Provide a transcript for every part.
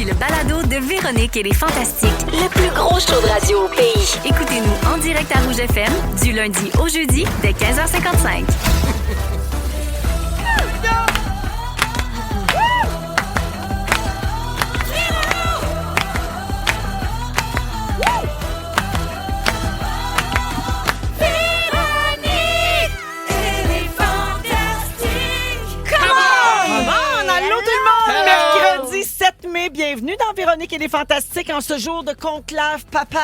Voici le balado de Véronique et les Fantastiques. Le plus gros show de radio au pays. Écoutez-nous en direct à Rouge FM du lundi au jeudi dès 15h55. Bienvenue dans Véronique et les Fantastiques en ce jour de conclave, papa.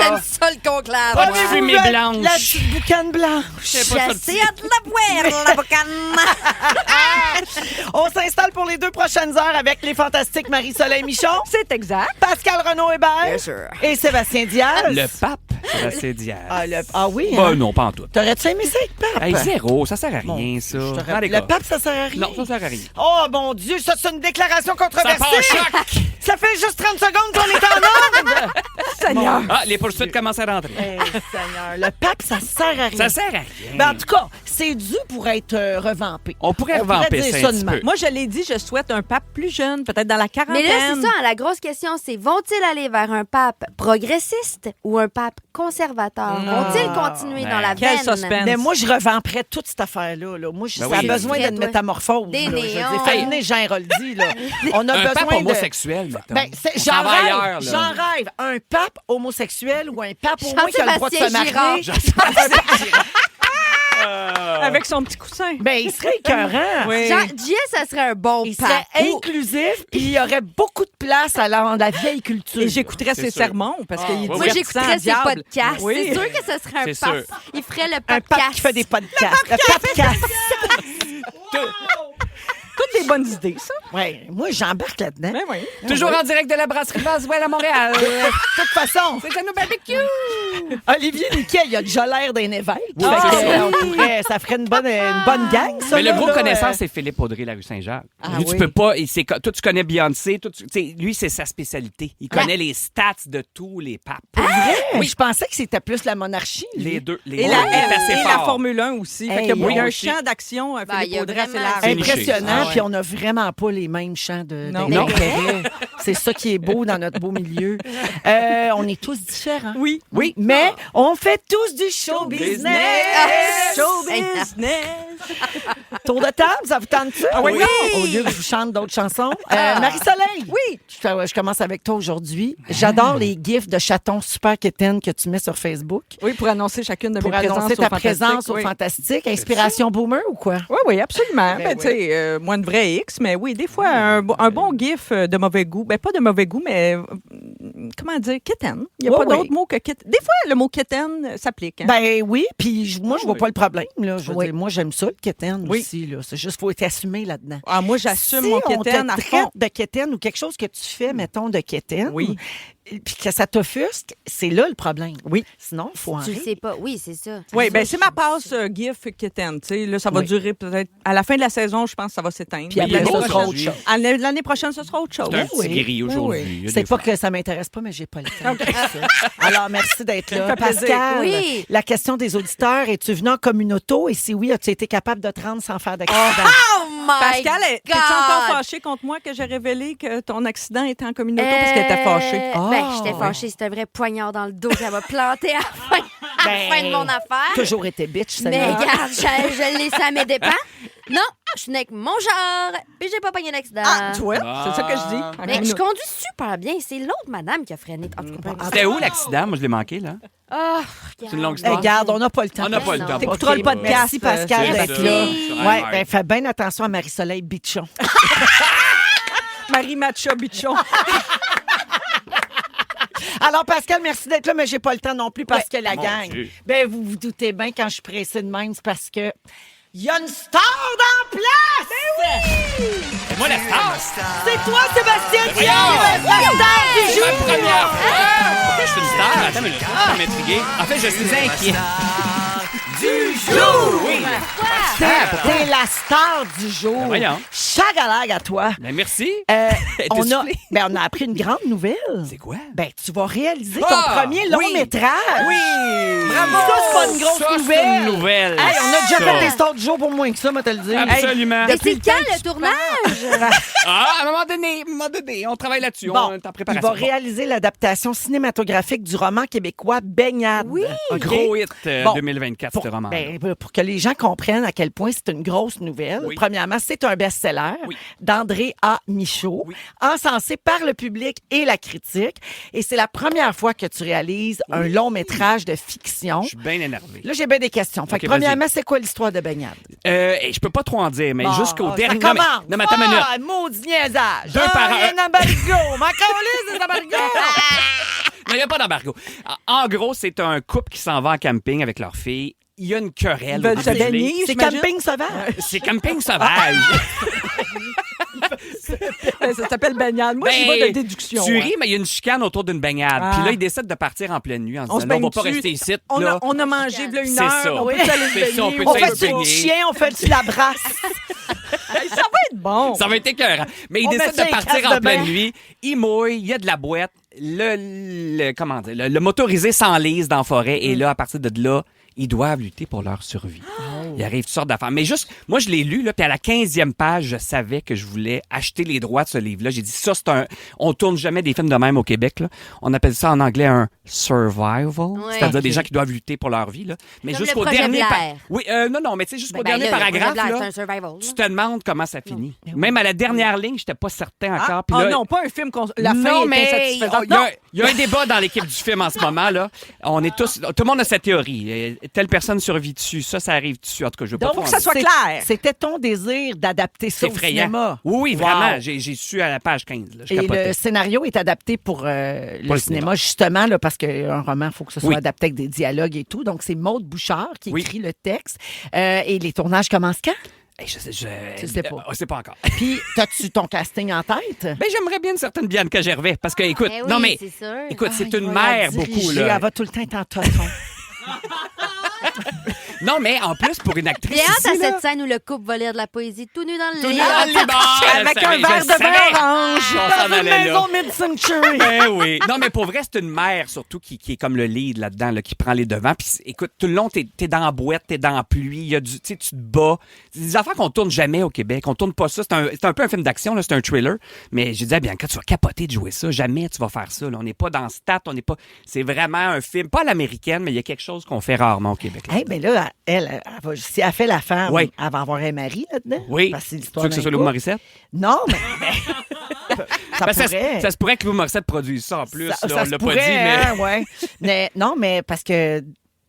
J'aime ça, le conclave. Pas de fumée blanche. La petite boucane blanche. J'essaie de la boire, la boucane. On s'installe pour les 2 prochaines heures avec les Fantastiques Marie-Soleil Michon. C'est exact. Pascal Renaud-Hébert. Bien sûr. Et Sébastien Diaz. Le pape, Sébastien Diaz. Ah oui, hein? Non, pas en tout. T'aurais-tu aimé ça avec pape? Hey, zéro, ça sert à rien, ça. Le pape, ça sert à rien? Non, ça sert à rien. Oh, mon Dieu, ça, c'est une déclaration controversée. Ça part au choc. Ça fait juste 30 secondes qu'on est en onde. Seigneur. Ah, les poursuites commencent à rentrer. Hey, Seigneur, le pape, ça sert à rien. Ça sert à rien. Ben, en tout cas, c'est dû pour être revampé. On pourrait revamper dire ça un de petit même. peu. Moi, je l'ai dit, je souhaite un pape plus jeune, peut-être dans la Mais quarantaine. là, c'est ça, hein, la grosse question, c'est vont-ils aller vers un pape progressiste ou un pape conservateur? Vont-ils continuer dans la Quel veine? suspense. Mais moi, je revamperais toute cette affaire-là. Là. Moi, ça a oui. besoin Très, d'une toi. métamorphose. Des là. Je veux néons. dire, Fanny Jean-Héroldi, là. On a Un besoin pape de... homosexuel, mettons. Ben, On j'en s'en va rêve, ailleurs, là. j'en rêve. Un pape homosexuel ou un pape au moins qui a le droit de se Jean-Sébastien marier. Avec son petit coussin. Ben, il serait écœurant. Oui. Jean, ça serait un bon Il pape. serait inclusif, puis il y aurait beaucoup de place à la vieille culture. Et j'écouterais ses sûr. sermons parce qu'il dit Moi, j'écouterais ses podcasts. Oui. C'est sûr que ce serait un C'est pape. sûr. Il ferait le Un pape pape qui fait des podcasts. Le podcast. Toutes des bonnes idées, ça. Ouais, moi, j'embarque là-dedans. Ben oui. Toujours en direct de la brasserie Boswell à Montréal. De toute façon, C'est à nos barbecue. Olivier Niquet, il a déjà l'air d'un évêque. Oui, Fait c'est que, ça. on pourrait, ça ferait une bonne gang, ça. Mais le là, gros là, connaisseur, c'est Philippe Audrey, la rue Saint-Jacques. Lui, tu oui. peux pas. Toi, tu connais Beyoncé. Lui, c'est sa spécialité. Il connaît les stats de tous les papes. Oui, je pensais que c'était plus la monarchie. lui. Les deux. Les Et, deux. la, Il est assez et la fort. Formule 1 aussi. Fait Hey, qu'il y a oui, un aussi. champ d'action, Ben, il Philippe y a Audrey, assez vraiment- large. C'est niché. Impressionnant, Ah ouais. puis on n'a vraiment pas les mêmes champs Non. d'intérêt. C'est ça qui est beau dans notre beau milieu. On est tous différents. Oui. Oui, mais on fait tous du show business. Show business. Tour de table, ça vous tente-tu? Ah oui. Au lieu que je vous chante d'autres chansons. Marie-Soleil. Oui. Je commence avec toi aujourd'hui. J'adore les gifs de chatons super quétaines que tu mets sur Facebook Oui, pour annoncer chacune de pour mes présences annoncer au ta Fantastique. présence au Oui. Fantastique. Inspiration boomer ou quoi? Oui, oui, absolument. Ben Tu sais, moi, une vraie X, mais oui, des fois, un bon gif de mauvais goût. Ben, pas de mauvais goût, mais comment dire, quétaine. Il n'y a Oui, pas oui. d'autre mot que quétaine. Des fois, le mot quétaine s'applique. Hein? Ben oui, puis moi, je vois oui. pas le problème. Là. Je veux Oui. dire, moi, j'aime ça, le quétaine Oui. aussi. Là. C'est juste qu'il faut être assumé là-dedans. Ah, moi, j'assume Si mon on quétaine te à traite fond. de quétaine ou quelque chose que tu fais, mettons, de quétaine, Oui. puis que ça t'offusque, c'est là le problème. Oui. Sinon, il faut en Tu le rire. sais pas. Oui, c'est ça. Oui, ben c'est ma passe gif quétaine. Tu sais, là, ça va Oui. durer peut-être. À la fin de la saison, je pense que ça va s'éteindre. Puis après, il y a ça d'autres sera choses. autre chose. L'année prochaine, ce sera autre chose. C'est un Oui. petit gris aujourd'hui. Oui. Il y a C'est des pas fois. que ça m'intéresse pas, mais j'ai pas le temps. de faire ça. Alors, merci d'être là. Ça fait plaisir. Pascal, Oui. la question des auditeurs, es-tu venu en communauto? Et si oui, as-tu été capable de te rendre sans faire d'accident? Oh my Pascal, t'es-tu God! encore fâchée contre moi que j'ai révélé que ton accident était en communauté parce qu'elle était fâchée? Ben, Ah, j'étais fâchée. C'était un vrai poignard dans le dos qu'elle m'a planté à la fin de mon affaire. Toujours été bitch, Mais celle-là. regarde, je l'ai à mes dépens. Non, je suis née avec mon genre, puis j'ai pas pogné d'accident. Ah, tu vois, c'est ça que je dis. En Mais je communauté. conduis super bien. C'est l'autre madame qui a freiné. En tout cas, C'était où l'accident? Moi, je l'ai manqué, là. oh, C'est une longue Hey, histoire. regarde, on n'a pas le temps. On n'a pas le non. temps. T'écouteras OK, le podcast. Merci, Pascal, C'est d'être ça. là. Merci. Ouais, ben, fais bien attention à Marie-Soleil Bichon. Marie Matcha Bichon. Alors, Pascal, merci d'être là, mais j'ai pas le temps non plus parce que la Mon gang. Dieu. Ben, vous vous doutez bien quand je suis pressée de même, c'est parce que il y a une star dans place! C'est moi la star. C'est toi, Sébastien Diaz! voyons! La star du C'est ma jour! première fois. Je suis une star. Attends, mais ça m'intrigué. En fait, je suis inquiet. du jour! Oui! T'es la star du jour. Ben voyons. Chagalag à toi. Ben merci. On T'es a, soufflé? on a appris une grande nouvelle. C'est quoi? Ben, tu vas réaliser ton Ah, premier long oui. métrage. Oui! Bravo! Ça, c'est pas une grosse Ça, nouvelle. c'est une nouvelle. Hey, on a déjà Ça. fait des stars du jour pour moins que ça, moi, te le dire. Absolument. Mais Depuis c'est le temps quand que le tournage? Ah, à un moment donné, on travaille là-dessus. Bon, On est en il préparation. va réaliser l'adaptation cinématographique du roman québécois Baignade. Oui. OK? Gros hit Bon, 2024, ce roman. pour que les gens comprennent à quel point c'est une grosse nouvelle. Oui. Premièrement, c'est un best-seller Oui. d'André A. Michaud, Oui. encensé par le public et la critique. Et c'est la première fois que tu réalises un long métrage de fiction. Je suis bien énervé. Là, j'ai bien des questions. Fait que OK, premièrement, c'est quoi l'histoire de Baignade? Et je peux pas trop en dire, mais jusqu'au ça dernier. commence. Non, mais attends une minute. Ah, maudit niaisage. Deux par un. Il y a un embargo. Ma calisse, des embargos. Non, il n'y a pas d'embargo. En gros, c'est un couple qui s'en va en camping avec leur fille. Il y a une querelle. Ils veulent au se début de baigner. l'île. C'est J'imagine. camping sauvage. C'est camping sauvage. Ben, ça s'appelle baignade. Moi, j'y vais de déduction. Tu hein. ris, mais il y a une chicane autour d'une baignade. Ah. Puis là, ils décident de partir en pleine nuit en se On se disant, non, on va baigne pas dessus. rester ici. On là. a mangé là une C'est heure. ça. On peut Oui. aller se C'est ça, on baigner. peut On aller fait se du baigner. chien, on fait du la brasse. Hey, ça va être bon. Ça va être écœurant. Mais ils On met décident ça de les partir casses en de pleine bain. nuit. Ils mouillent, il y a de la boîte. Comment dire, le motorisé s'enlise dans la forêt. Et là, à partir de là, ils doivent lutter pour leur survie. Il arrive toutes sortes d'affaires. Mais juste, moi, je l'ai lu, là, puis à la 15e page, je savais que je voulais acheter les droits de ce livre-là. J'ai dit, ça, c'est un... On tourne jamais des films de même au Québec, là. On appelle ça en anglais un survival, Ouais. c'est-à-dire des gens qui doivent lutter pour leur vie, là. Mais Comme jusqu'au le projet dernier... Blair. Oui, non, mais tu sais, jusqu'au Ben dernier là, le projet paragraphe, Blair, là, c'est un survival. là. tu te demandes comment ça finit. Même à la dernière ligne, j'étais pas certain encore. Puis Ah là, non, pas un film. La fin non, est mais insatisfaisante. il y a un débat dans l'équipe du film en ce moment. Là. On est tous, tout le monde a sa théorie. Telle personne survit dessus, ça arrive dessus. En tout cas, je veux pas Donc, trop que en ça dire. soit clair. C'était ton désir d'adapter ça C'est au effrayant. cinéma. Oui, Wow. vraiment. J'ai su à la page 15. Là, je Et capotais. le scénario est adapté pour le le cinéma, justement, là, parce qu'un roman, il faut que ce soit Oui. adapté avec des dialogues et tout. Donc, c'est Maude Bouchard qui Oui. écrit le texte. Et les tournages commencent quand? Hey, je Tu sais pas. c'est pas encore. Puis, as-tu ton casting en tête? Ben, j'aimerais bien une certaine Bianca Gervais. Parce que, écoute, Eh oui, non, mais. c'est sûr. Écoute, c'est Ah, une il va la mère beaucoup, diriger. là. Elle va tout le temps être en toton. Non, mais en plus, pour une actrice. J'ai hâte ici, à là, cette scène où le couple va lire de la poésie tout nu dans le tout lit. nu dans le lit. Bon, je Avec savais, un verre je de savais. vin orange On s'en dans une allait maison là. mid-century. Ben oui. Non, mais pour vrai, c'est une mère surtout qui est comme le lead là-dedans, là, qui prend les devants. Puis écoute, tout le long, t'es dans la boîte, t'es dans la pluie, il y a tu sais, tu te bats. C'est des affaires qu'on tourne jamais au Québec. On tourne pas ça. C'est un peu un film d'action, là, c'est un thriller. Mais j'ai dit à Bianca, tu vas capoter de jouer ça. Jamais tu vas faire ça. Là. On n'est pas dans Stat, on n'est pas. C'est vraiment un film, pas à l'américaine, mais il y a quelque chose qu'on fait rarement au Québec. Là. Eh bien là, elle va, si elle fait la femme, Oui. elle va avoir un mari là-dedans. Oui. Parce que c'est Tu l'histoire veux que ce d'un soit Lou couple. Morissette? Non, mais ça Ben, pourrait. ça se pourrait que Lou Morissette produise ça en plus. Ça là, on se l'a pourrait, pas dit, mais. hein, ouais. Mais non, mais parce que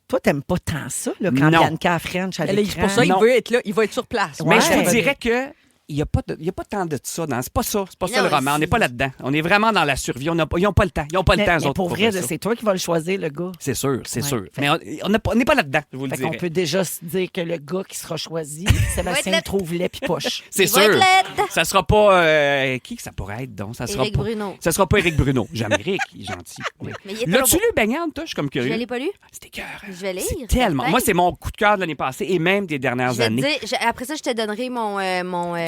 toi, t'aimes pas tant ça, là, quand Non. Bianca French à C'est l'écran. pour ça qu'il Non. veut être là. Il va être sur place. Mais je Ouais. vous dirais que il n'y a pas tant de ça. C'est pas ça. C'est pas ça Non, le roman. On n'est pas là-dedans. On est vraiment dans la survie. Ils n'ont pas le temps. Ils n'ont pas le temps, eux Mais autres, pour vrai, faire ça. c'est toi qui vas le choisir, le gars. C'est sûr, c'est Ouais. sûr. Mais on n'est pas là-dedans, je vous le Fait qu'on dirais. peut déjà se dire que le gars qui sera choisi, Sébastien laid. Trouve-les puis poche. C'est Il va sûr. être laid. Ça sera pas... qui que ça pourrait être, donc? Ça sera Éric pas, Bruno. Ça sera pas Éric Bruno. J'aime Éric, il est gentil. Oui. Mais il est pas L'as-tu beau. lu, Baignade, toi? Je suis comme Je curieux. l'ai pas lu. C'était cœur. Je vais lire. C'est tellement... certain. Moi, c'est mon coup de cœur de l'année passée et même des dernières Je vais te années. dire, après ça, je te donnerai mon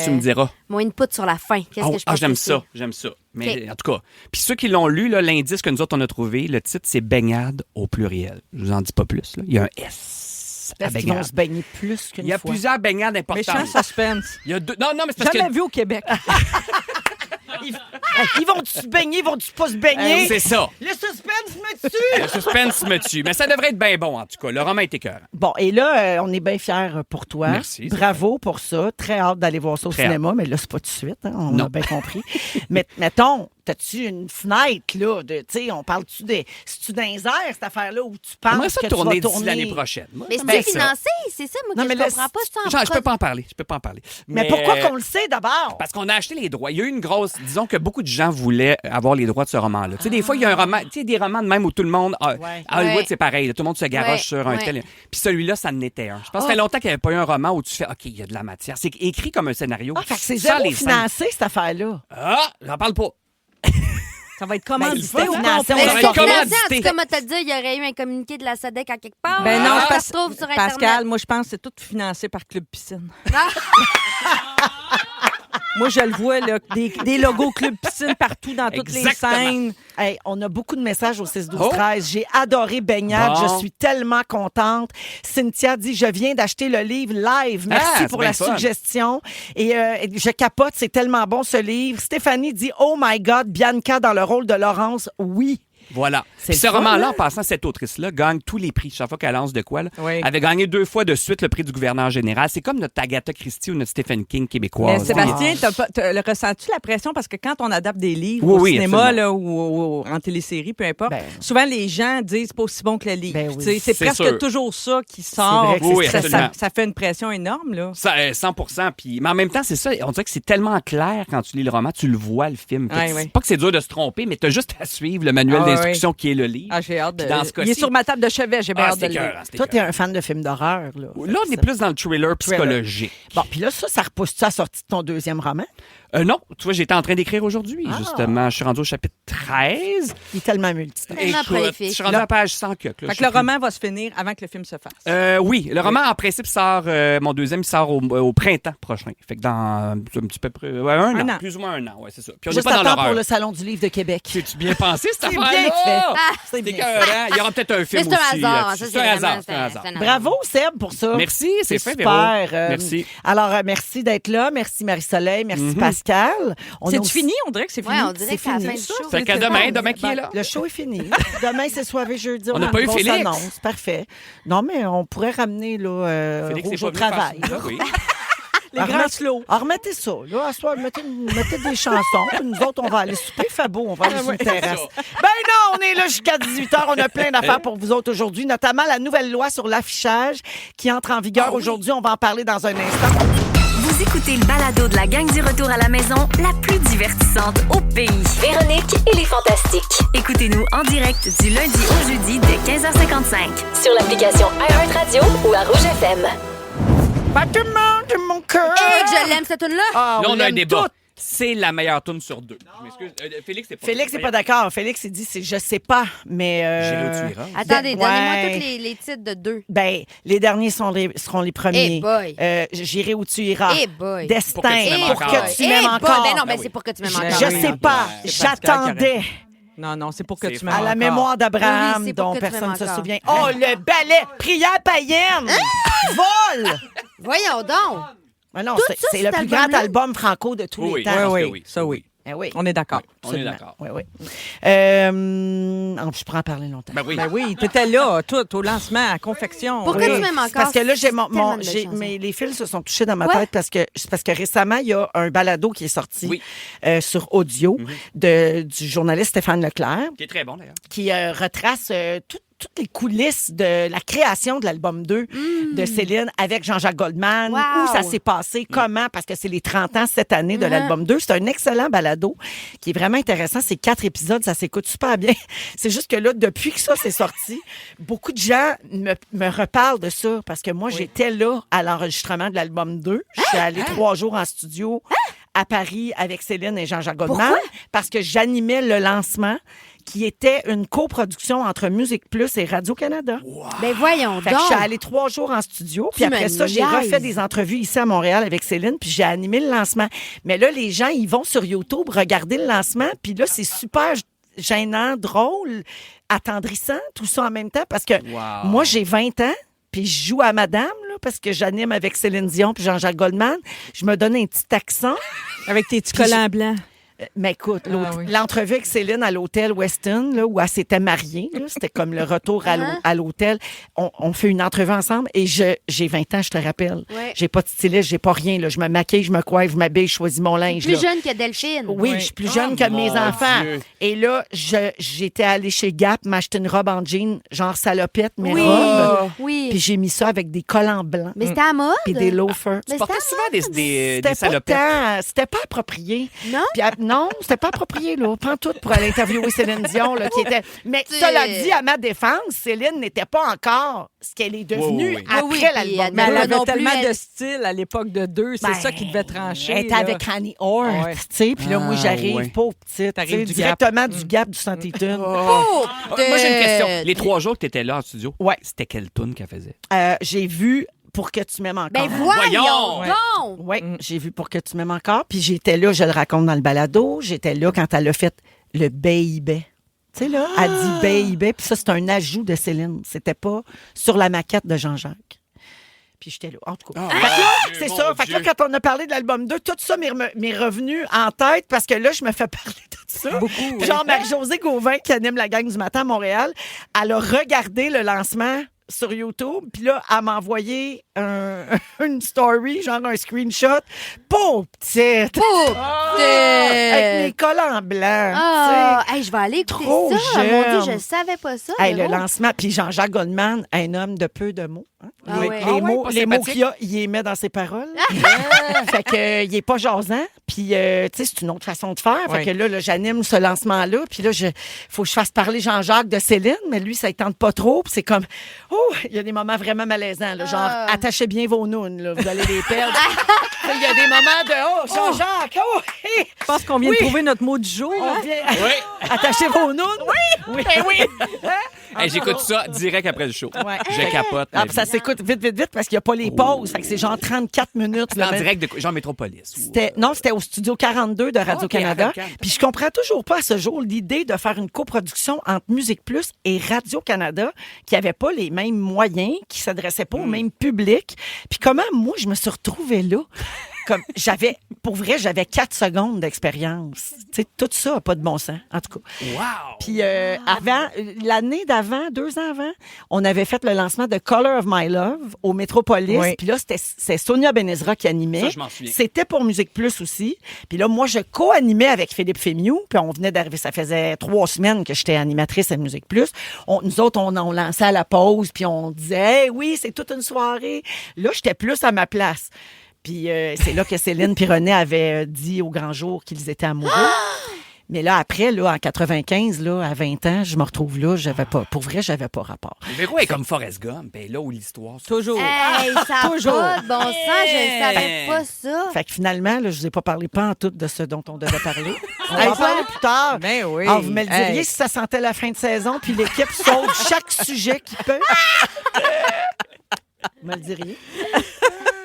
Tu me diras. mon input sur la fin. Qu'est-ce que je pense j'aime que ça, c'est? j'aime ça. Mais OK. en tout cas, puis ceux qui l'ont lu, là, l'indice que nous autres, on a trouvé, le titre, c'est Baignade au pluriel. Je vous en dis pas plus. Là. Il y a un S à Parce qu'ils vont Baignade. se baigner plus qu'une Il y a fois. plusieurs baignades Méchant importantes. suspense. Il y a deux... Non, mais c'est parce Jamais que... vu au Québec. Ils vont-tu se baigner, ils vont-tu pas se baigner? C'est ça. Le suspense me tue! Le suspense me tue. Mais ça devrait être bien bon, en tout cas. Le roman est écœurant. Bon, et là, on est bien fiers pour toi. Merci, c'est Bravo pour ça. Très hâte d'aller voir ça au Très cinéma, mais là, c'est pas tout de suite. Hein, on Non. a bien compris. Mais mettons, t'as-tu une fenêtre, là, de, tu sais, on parle-tu des... C'est-tu dans les airs, cette affaire-là, où tu penses J'aimerais ça que tourner tu vas d'ici tourner? l'année prochaine. Moi, Mais j'aimerais c'est ça. financé, c'est ça, moi, Non, que mais je là, comprends pas. C'est Genre, je peux pas en parler. Je peux pas en parler. Mais pourquoi qu'on le sait d'abord? Parce qu'on a acheté les droits. Il y a eu une grosse... Disons que beaucoup de gens voulaient avoir les droits de ce roman-là. Tu sais, des fois, il y a un roman... Tu sais, des romans de même où tout le monde... Ouais. À Hollywood, Ouais. c'est pareil. Là, tout le monde se garoche Ouais, sur un ouais. tel... Puis celui-là, ça en était un. Je pense que ça fait longtemps qu'il n'y avait pas eu un roman où tu fais « OK, il y a de la matière ». C'est écrit comme un scénario. Ah, fait que c'est sans zéro les scènes. financé, cette affaire-là. Ah, j'en parle pas. Ça va être commandité Ben, au financé, complet. on Mais va c'est sortir. financé, commandité. en tout cas, moi, te dire, il y aurait eu un communiqué de la SADEC à quelque part. Ben non, ça se trouve sur Internet. Pascal, moi, je pense que c'est tout financé par Club Piscine. Moi, je le vois, là, des logos Club Piscine partout dans toutes Exactement. les scènes. Hey, on a beaucoup de messages au 6-12-13. J'ai adoré Baignade. Bon. Je suis tellement contente. Cynthia dit, je viens d'acheter le livre live. Merci c'est pour bien la fun. suggestion. Et je capote, c'est tellement bon ce livre. Stéphanie dit, oh my God, Bianca dans le rôle de Laurence. Oui. Voilà. C'est Puis ce le fun, roman-là, hein? en passant, cette autrice-là gagne tous les prix. Chaque fois qu'elle lance de quoi, là, Oui. avait gagné 2 fois de suite le prix du gouverneur général. C'est comme notre Agatha Christie ou notre Stephen King Mais québécoise. Sébastien, ressens-tu la pression? Parce que quand on adapte des livres Oui, au oui, cinéma absolument. là, ou en télésérie, peu importe, Ben. souvent les gens disent c'est pas aussi bon que le livre. Ben oui. Tu sais, c'est C'est presque sûr. toujours ça qui sort. vrai que c'est Oui, ça, absolument. ça fait une pression énorme. Là. Ça, 100%. Mais en même temps, c'est ça. On dirait que c'est tellement clair quand tu lis le roman, tu le vois, le film. Fait que Ouais, c'est ouais. pas que c'est dur de se tromper, mais tu as juste à suivre le manuel Ah, d'instruction qui est le livre. Ah, j'ai hâte de. Puis dans ce Il est cas-ci- sur ma table de chevet, j'ai bien hâte de c'est le lire. écœurant, c'est Toi, t'es écœurant. un fan de films d'horreur, là. Là, on est plus dans le thriller psychologique. Bon, puis là, ça repousse-tu à la sortie de ton deuxième roman? Non, tu vois, j'étais en train d'écrire aujourd'hui, Ah. justement. Je suis rendu au chapitre 13. Il est tellement multitâche. Tellement Écoute, prolifique. je suis rendu à la page 100 que. Fait que le roman va se finir avant que le film se fasse. Oui, le roman, en principe, sort, mon deuxième, il sort au printemps prochain. Fait que dans un petit peu près, un Un an, an. plus ou moins un an, ouais, c'est ça. Puis on n'est Juste pas dans à temps l'horreur. pour le Salon du Livre de Québec. C'est-tu bien pensé, cette C'est affaire-là? bien fait. C'est C'est bien écœurant. Il y aura peut-être un film Mais c'est un aussi. hasard. là-dessus. Ça, C'est un hasard, vraiment- c'est un hasard. Bravo, Seb, pour ça. Merci, c'est fait, super. Véro. Merci. Alors, merci d'être là. Merci, Marie-Soleil. Merci, Pascal. On a C'est aussi- fini? On dirait que c'est fini. Ouais, on dirait que c'est la fini, fin du ça. show. Fait qu'à demain qui est là. Le show est fini. Demain, c'est soirée jeudi. On n'a a pas une eu grosse Félix. annonce. Parfait. Non, mais on pourrait ramener là, Félix Rouge n'est au pas venu travail. faire ça. Oui. Les grands slows. Alors, remettez ça. Là, à soir, mettez des chansons. Puis nous autres, on va aller souper. Il fait beau. On va aller sur une terrasse. Ben non, on est là jusqu'à 18h. On a plein d'affaires pour vous autres aujourd'hui, notamment la nouvelle loi sur l'affichage qui entre en vigueur aujourd'hui. On va en parler dans un instant. Vous écoutez le balado de la gang du retour à la maison, la plus divertissante au pays. Véronique et les Fantastiques. Écoutez-nous en direct du lundi au jeudi dès 15h55. Sur l'application iHeartRadio ou à Rouge FM. Battement de mon cœur. Hey, que je l'aime, cette tune-là. Ah, Là, on a un l'aime débat. toutes. C'est la meilleure tune sur 2. Je m'excuse. Félix, c'est pas Félix n'est pas d'accord. Félix, il dit, je sais pas, mais... J'irai où tu iras. Attendez, Ben, donnez-moi ouais. tous les titres de 2. Ben, les derniers seront les premiers. Eh boy. J'irai où tu iras. Eh boy. Destin. Pour que tu m'aimes Pour encore. que tu m'aimes Eh encore. boy. Ben non, Ben mais oui. c'est pour que tu m'aimes Je encore. oui, sais pas. c'est Pascal qui J'attendais Non, c'est pour que C'est tu fort. à m'aimes la encore. mémoire d'Abraham, Oui, c'est pour dont que tu personne ne m'aimes se encore. souvient. Oh, le ballet! Prière païenne! Vol! Voyons donc. Ah non, Tout c'est ça, c'est cet le plus grand album-là? album franco de tous Oui, les temps. je pense Oui, que oui, oui. ça oui. Eh oui. On est d'accord. On est Absolument. d'accord. Oui, oui. Je pourrais en parler longtemps. Ben oui. Ben oui, t'étais là, tout, au lancement, à la confection. Pourquoi Oui. tu m'aimes encore? Parce que là, j'ai C'est tellement une belle chanson. les fils se sont touchés dans ma Ouais. tête parce que récemment, il y a un balado qui est sorti Oui. sur audio du journaliste Stéphane Leclerc Qui est très bon, d'ailleurs. qui retrace toutes les coulisses de la création de l'album 2 de Céline avec Jean-Jacques Goldman, Wow. où ça s'est passé, comment, parce que c'est les 30 ans cette année de l'album 2. C'est un excellent balado qui est vraiment intéressant. C'est 4 épisodes, ça s'écoute super bien. C'est juste que là, depuis que ça s'est sorti, beaucoup de gens me reparlent de ça parce que moi, j'étais là à l'enregistrement de l'album 2. Je suis allée 3 jours en studio à Paris avec Céline et Jean-Jacques Goldman parce que j'animais le lancement qui était une coproduction entre Musique Plus et Radio-Canada. Ben voyons Fait que je suis donc. allée 3 jours en studio, puis Tu après me ça, j'ai niaises. refait des entrevues ici à Montréal avec Céline, puis j'ai animé le lancement. Mais là, les gens, ils vont sur YouTube regarder le lancement, puis là, c'est super gênant, drôle, attendrissant, tout ça en même temps, parce que Wow. moi, j'ai 20 ans, puis je joue à madame, là, parce que j'anime avec Céline Dion puis Jean-Jacques Goldman. Je me donne un petit accent. Avec tes petits collants blancs. Mais écoute, oui. l'entrevue avec Céline à l'hôtel Weston, là, où elle s'était mariée, là, c'était comme le retour à l'hôtel. On fait une entrevue ensemble et j'ai 20 ans, je te rappelle. Ouais. J'ai pas de styliste, j'ai pas rien. Là. Je me maquille, je me coiffe, je m'habille, je choisis mon linge. Plus là. jeune que Delphine. Oui, je suis plus jeune que mes mon enfants. Dieu. Et là, j'étais allée chez Gap m'acheter une robe en jean, genre salopette, mais Oui. robe. Oui. Puis j'ai mis ça avec des collants blancs. Mais c'était à mode. Puis des loafers. Mais Tu portais c'était à souvent des C'était pas salopettes. c'était pas approprié. Non? Puis, Non, c'était pas approprié, là. Prends tout pour aller interviewer Céline Dion, là, qui était. Mais cela dit, à ma défense, Céline n'était pas encore ce qu'elle est devenue Oui. après Oui, l'album. puis Mais elle Moi avait non plus, tellement elle- de style à l'époque de 2, c'est ça qui devait trancher. Elle était là. avec Annie Orr, Ouais. tu sais. Puis là, moi, Ah, j'arrive, ouais. pauvre petite, T'arrives tu sais, du directement du Gap du Santétune. Oh, Moi, j'ai une question. Les 3 jours que tu étais là en studio, Ouais. c'était quelle tune qu'elle faisait? J'ai vu Pour que tu m'aimes encore. Ben voyons Ouais. donc! Oui, j'ai vu Pour que tu m'aimes encore. Puis j'étais là, je le raconte dans le balado, j'étais là quand elle a fait le baby. Tu sais, là, elle dit baby. Puis ça, c'est un ajout de Céline. C'était pas sur la maquette de Jean-Jacques. Puis j'étais là. En tout cas. Fait que là, c'est ça. Fait que là, quand on a parlé de l'album 2, tout ça m'est revenu en tête parce que là, je me fais parler de ça. Beaucoup, Puis genre, Marie-Josée Gauvin, qui anime la gang du matin à Montréal, elle a regardé le lancement sur YouTube, puis là, elle m'a envoyé une story, genre un screenshot. Pauvre petite! Avec mes collants blancs. Ah, hey, je vais aller écouter Trop ça. Mon Dieu, jeune. je savais pas ça. Hey, le Véro. lancement, puis Jean-Jacques Goldman, un homme de peu de mots. Hein? Ah Les, ouais. les Ah ouais, mots, pas les mots sympathique. qu'il a, il les met dans ses paroles. Fait que il est pas jasant. Puis, tu sais, c'est une autre façon de faire. Ouais. Fait que là, j'anime ce lancement-là. Puis là, faut que je fasse parler Jean-Jacques de Céline, mais lui, ça ne tente pas trop. Puis c'est comme, oh, il y a des moments vraiment malaisants. Là, genre, attachez bien vos nounes, là, vous allez les perdre. Il y a des moments de, oh, Jean-Jacques, oh, hé, Je pense qu'on vient Oui. de trouver notre mot du jour. on vient. Attachez vos nounes. Oui, oui. Hey, j'écoute ça direct après le show. Ouais. Je capote. Ah, puis ça s'écoute vite, vite, vite parce qu'il n'y a pas les pauses. Fait que c'est genre 34 minutes. C'est là, en même. direct de Jean Métropolis. C'était au studio 42 de Radio-Canada. ok, à Radio-Can. Puis je comprends toujours pas à ce jour l'idée de faire une coproduction entre Musique Plus et Radio-Canada qui n'avaient pas les mêmes moyens, qui s'adressaient pas au même public. Puis comment moi, je me suis retrouvée là? Comme pour vrai, j'avais 4 secondes d'expérience. Tu sais, tout ça n'a pas de bon sens, en tout cas. Wow! Puis l'année d'avant, 2 ans avant, on avait fait le lancement de Color of My Love au Métropolis. Oui. Puis là, c'est Sonia Benezra qui animait. Ça, je m'en souviens. C'était pour Musique Plus aussi. Puis là, moi, je co-animais avec Philippe Fémiou. Puis on venait d'arriver, ça faisait 3 semaines que j'étais animatrice à Musique Plus. Nous autres, on lançait à la pause, puis on disait, hey, oui, c'est toute une soirée. Là, j'étais plus à ma place. Puis c'est là que Céline et René avaient dit au grand jour qu'ils étaient amoureux. Mais là, après, là, en 95, là, à 20 ans, je me retrouve là, pour vrai, j'avais pas rapport. Véro est comme Forrest Gump. Et là où l'histoire... Toujours. Hey, ça n'a Toujours. pas de bon sens, je savais pas ça. Fait que finalement, là, je vous ai pas parlé pas en tout de ce dont on devait parler. On Hey, va en parler plus tard. Ben oui. Ah, vous me le diriez Hey. si ça sentait la fin de saison, puis l'équipe sauve chaque sujet qui peut. Vous me le diriez.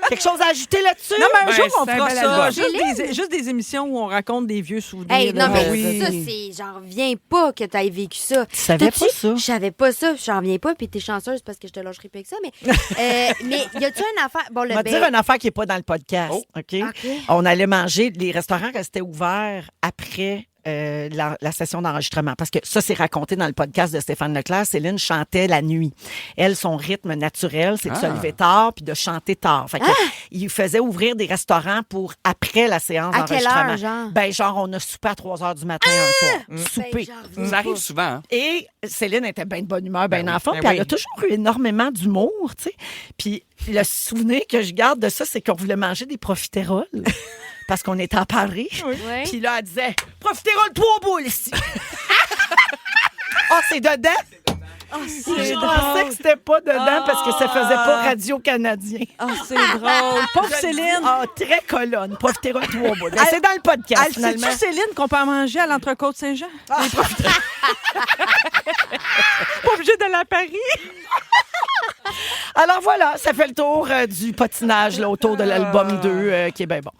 Quelque chose à ajouter là-dessus? Non, mais un Ben, jour, on c'est un fera bel ça. album. Juste des émissions où on raconte des vieux souvenirs. Hey, non, là. mais oui. ça, c'est. J'en reviens pas que tu aies vécu ça. Tu savais T'as-tu- pas ça? Je savais pas ça. J'en reviens pas, puis t'es chanceuse parce que je te lâcherai plus avec ça. Mais y a-tu une affaire. Bon, On le va dire une affaire qui n'est pas dans le podcast. Oh. OK? OK. On allait manger. Les restaurants restaient ouverts après la session d'enregistrement. Parce que ça, c'est raconté dans le podcast de Stéphane Leclerc. Céline chantait la nuit. Elle, son rythme naturel, c'est de se lever tard puis de chanter tard. Fait que il faisait ouvrir des restaurants pour après la séance À quelle d'enregistrement. heure, genre? Ben, genre, on a soupé à 3 heures du matin un soir. Souper. Ben, j'en reviens Ça arrive pas. souvent. Hein? Et Céline était bien de bonne humeur, bien Ben oui, enfant, ben puis elle oui. a toujours eu énormément d'humour, tu sais. Puis le souvenir que je garde de ça, c'est qu'on voulait manger des profiteroles parce qu'on était à Paris. Oui. Puis là, elle disait « Profiterole 3 boules ici! » Ah, c'est dedans? Je pensais que c'était pas dedans parce que ça faisait pas Radio-Canadien. Ah, c'est drôle. Pauvre Céline. Ah, très colonne. Profiterole 3 boules. Mais c'est dans le podcast, Elle, finalement. c'est-tu Céline qu'on peut en manger à l'entrecôte Saint-Jean? Pas obligé d'aller à Paris. Alors voilà, ça fait le tour du patinage là, autour de l'album 2 qui est bien bon.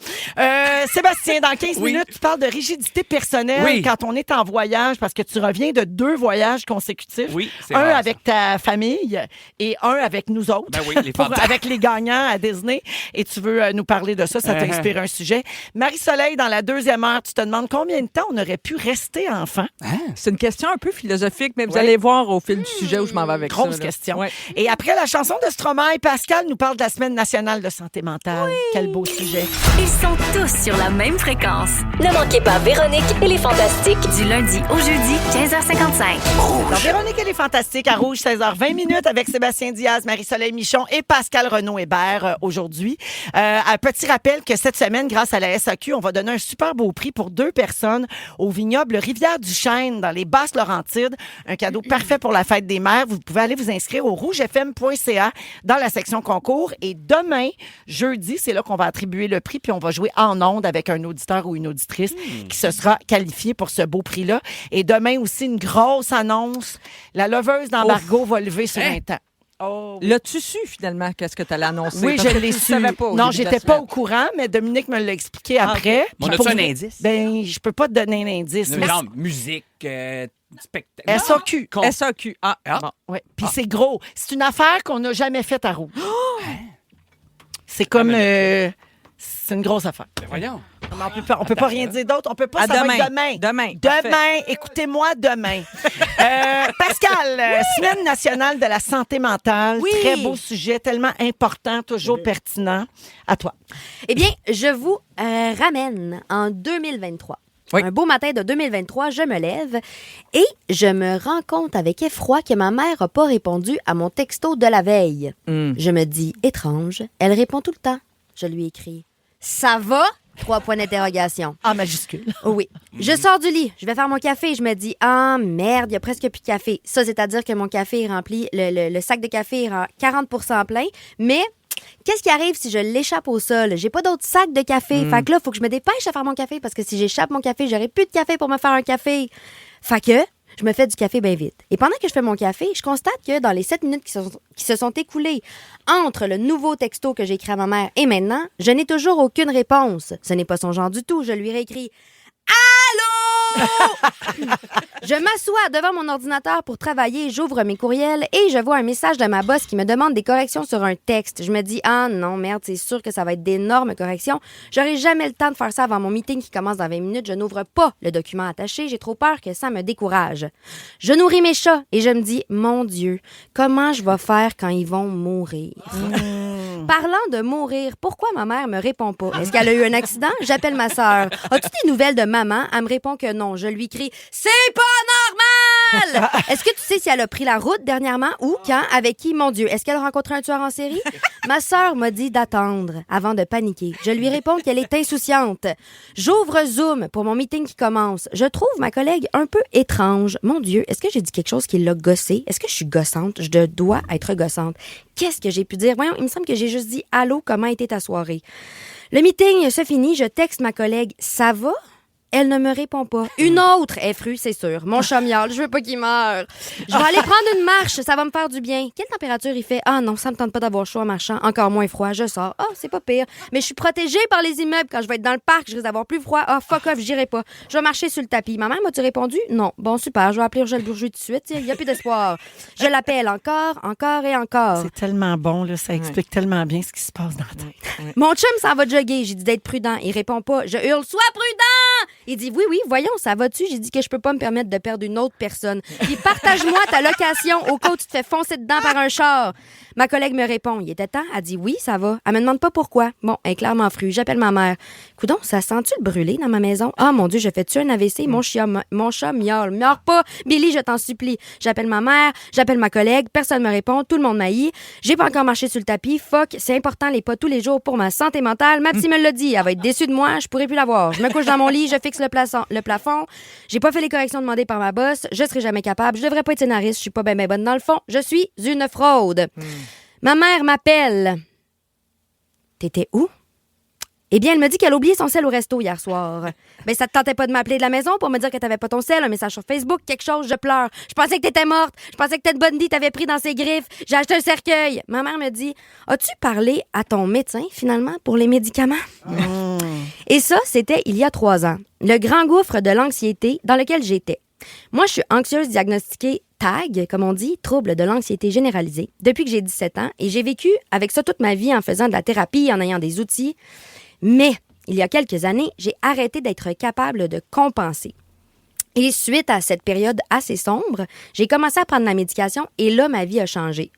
Sébastien, dans 15 Oui. minutes, tu parles de rigidité personnelle Oui. quand on est en voyage parce que tu reviens de 2 voyages consécutifs. Oui, c'est un rare, avec ta famille et un avec nous autres. Ben oui, les Pour- fantasmes. avec les gagnants à Disney. Et tu veux nous parler de ça, ça t'inspire un sujet. Marie-Soleil, dans la 2e heure, tu te demandes combien de temps on aurait pu rester enfant? C'est une question un peu philosophique, mais vous Ouais. allez voir au fil du sujet où je m'en vais avec ça. Grosse là. question. Ouais. Et après la la chanson de Stromae, Pascal nous parle de la Semaine nationale de santé mentale. Quel beau sujet. Ils sont tous sur la même fréquence. Ne manquez pas Véronique et les Fantastiques. Du lundi au jeudi, 15h55. Alors, Véronique, elle est fantastique à Rouge, 16h20 minutes avec Sébastien Diaz, Marie-Soleil Michon et Pascal Renaud-Hébert aujourd'hui. Un petit rappel que cette semaine, grâce à la SAQ, on va donner un super beau prix pour 2 personnes au vignoble Rivière-du-Chêne dans les Basses-Laurentides. Un cadeau parfait pour la fête des mères. Vous pouvez aller vous inscrire au rougefm.ca dans la section concours. Et demain, jeudi, c'est là qu'on va attribuer le prix puis on va jouer en ondes avec un auditeur ou une auditrice qui se sera qualifié pour ce beau prix-là. Et demain aussi, une grosse annonce. La leveuse d'embargo va lever sur un temps. Oh. L'as-tu su, finalement, qu'est-ce que tu allais annoncer? Oui, Parce je que l'ai tu le su. savais pas au Non, début de la j'étais pas semaine. au courant, mais Dominique me l'a expliqué après. On Puis a-tu pour un vous- indice? Ben, je peux pas te donner un indice. Non, mais genre, musique, spectacle. SAQ. SAQ. Ah, Ah. bon. Ouais. Puis c'est gros. C'est une affaire qu'on n'a jamais faite à Rouge. C'est comme... c'est une grosse affaire. Ben voyons. Mais on peut pas rien dire d'autre. On peut pas. À Ça va demain. être demain. Demain. Demain. Écoutez-moi demain. Pascal, Semaine nationale de la santé mentale. Oui. Très beau sujet, tellement important, toujours pertinent. À toi. Eh bien, je vous ramène en 2023. Oui. Un beau matin de 2023, je me lève et je me rends compte avec effroi que ma mère n'a pas répondu à mon texto de la veille. Je me dis, étrange, elle répond tout le temps. Je lui écris, ça va? 3 points d'interrogation. En majuscule. Oui. Je sors du lit, je vais faire mon café. Je me dis, ah merde, il y a presque plus de café. Ça, c'est-à-dire que mon café est rempli, le sac de café est 40% plein, mais qu'est-ce qui arrive si je l'échappe au sol? J'ai pas d'autre sac de café. Fait que là, il faut que je me dépêche à faire mon café parce que si j'échappe mon café, j'aurai plus de café pour me faire un café. Fait que je me fais du café bien vite. Et pendant que je fais mon café, je constate que dans les 7 minutes qui se sont écoulées entre le nouveau texto que j'ai écrit à ma mère et maintenant, je n'ai toujours aucune réponse. Ce n'est pas son genre du tout. Je lui réécris Allô? Je m'assois devant mon ordinateur pour travailler, j'ouvre mes courriels et je vois un message de ma boss qui me demande des corrections sur un texte. Je me dis, ah non, merde, c'est sûr que ça va être d'énormes corrections. J'aurai jamais le temps de faire ça avant mon meeting qui commence dans 20 minutes. Je n'ouvre pas le document attaché. J'ai trop peur que ça me décourage. Je nourris mes chats et je me dis, mon Dieu, comment je vais faire quand ils vont mourir? Parlant de mourir, pourquoi ma mère me répond pas? Est-ce qu'elle a eu un accident? J'appelle ma sœur. As-tu des nouvelles de maman? Elle me répond que non. Je lui crie, c'est pas normal! Est-ce que tu sais si elle a pris la route dernièrement ou quand? Avec qui? Mon Dieu. Est-ce qu'elle a rencontré un tueur en série? Ma sœur m'a dit d'attendre avant de paniquer. Je lui réponds qu'elle est insouciante. J'ouvre Zoom pour mon meeting qui commence. Je trouve ma collègue un peu étrange. Mon Dieu, est-ce que j'ai dit quelque chose qui l'a gossée? Est-ce que je suis gossante? Je dois être gossante. Qu'est-ce que j'ai pu dire? Voyons, il me semble que j'ai juste dit « Allô, comment était ta soirée? » Le meeting se finit, je texte ma collègue « Ça va? » Elle ne me répond pas. Une autre est fru, c'est sûr. Mon chat miaule, je veux pas qu'il meure. Je vais aller prendre une marche, ça va me faire du bien. Quelle température il fait? Ah non, ça me tente pas d'avoir chaud en marchant. Encore moins froid, je sors. Ah, c'est pas pire. Mais je suis protégée par les immeubles. Quand je vais être dans le parc, je risque d'avoir plus froid. Ah, fuck off, j'irai pas. Je vais marcher sur le tapis. Ma mère m'a-tu répondu? Non. Bon, super, je vais appeler Urgel Bourgeois tout de suite. Il y a plus d'espoir. Je l'appelle encore et encore. C'est tellement bon, là. Ça explique tellement bien ce qui se passe dans la tête. Mon chum s'en va jogger. J'ai dit d'être prudent. Il répond pas. Je hurle, sois prudent! Il dit oui, voyons, ça va-tu? J'ai dit que je peux pas me permettre de perdre une autre personne. Il partage-moi ta location au cas où tu te fais foncer dedans par un char. Ma collègue me répond, il était temps? Elle dit oui, ça va. Elle me demande pas pourquoi. Bon, elle est clairement frue. J'appelle ma mère. Coudon, ça sent-tu le brûler dans ma maison? Ah, mon Dieu, je fais-tu un AVC? Mon chat miaule. Meurs pas. Billy, je t'en supplie. J'appelle ma mère, j'appelle ma collègue. Personne me répond. Tout le monde m'haït. J'ai pas encore marché sur le tapis. Fuck, c'est important les pas tous les jours pour ma santé mentale. Ma psy me l'a dit. Elle va être déçue de moi. Je pourrai plus la voir. Je me couche dans mon lit, je fixe le plafond. J'ai pas fait les corrections demandées par ma boss. Je serai jamais capable. Je devrais pas être scénariste. Je suis pas bien bonne dans le fond. Je suis une fraude. Ma mère m'appelle. T'étais où? Eh bien, elle me dit qu'elle a oublié son sel au resto hier soir. Ben, ça te tentait pas de m'appeler de la maison pour me dire que t'avais pas ton sel, un message sur Facebook, quelque chose, je pleure. Je pensais que t'étais morte. Je pensais que Ted Bundy t'avait pris dans ses griffes. J'ai acheté un cercueil. Ma mère me dit, as-tu parlé à ton médecin, finalement, pour les médicaments? Et ça, c'était il y a 3 ans. Le grand gouffre de l'anxiété dans lequel j'étais. Moi, je suis anxieuse diagnostiquée TAG, comme on dit, trouble de l'anxiété généralisée, depuis que j'ai 17 ans, et j'ai vécu avec ça toute ma vie en faisant de la thérapie, en ayant des outils. Mais, il y a quelques années, j'ai arrêté d'être capable de compenser. Et suite à cette période assez sombre, j'ai commencé à prendre ma médication et là, ma vie a changé.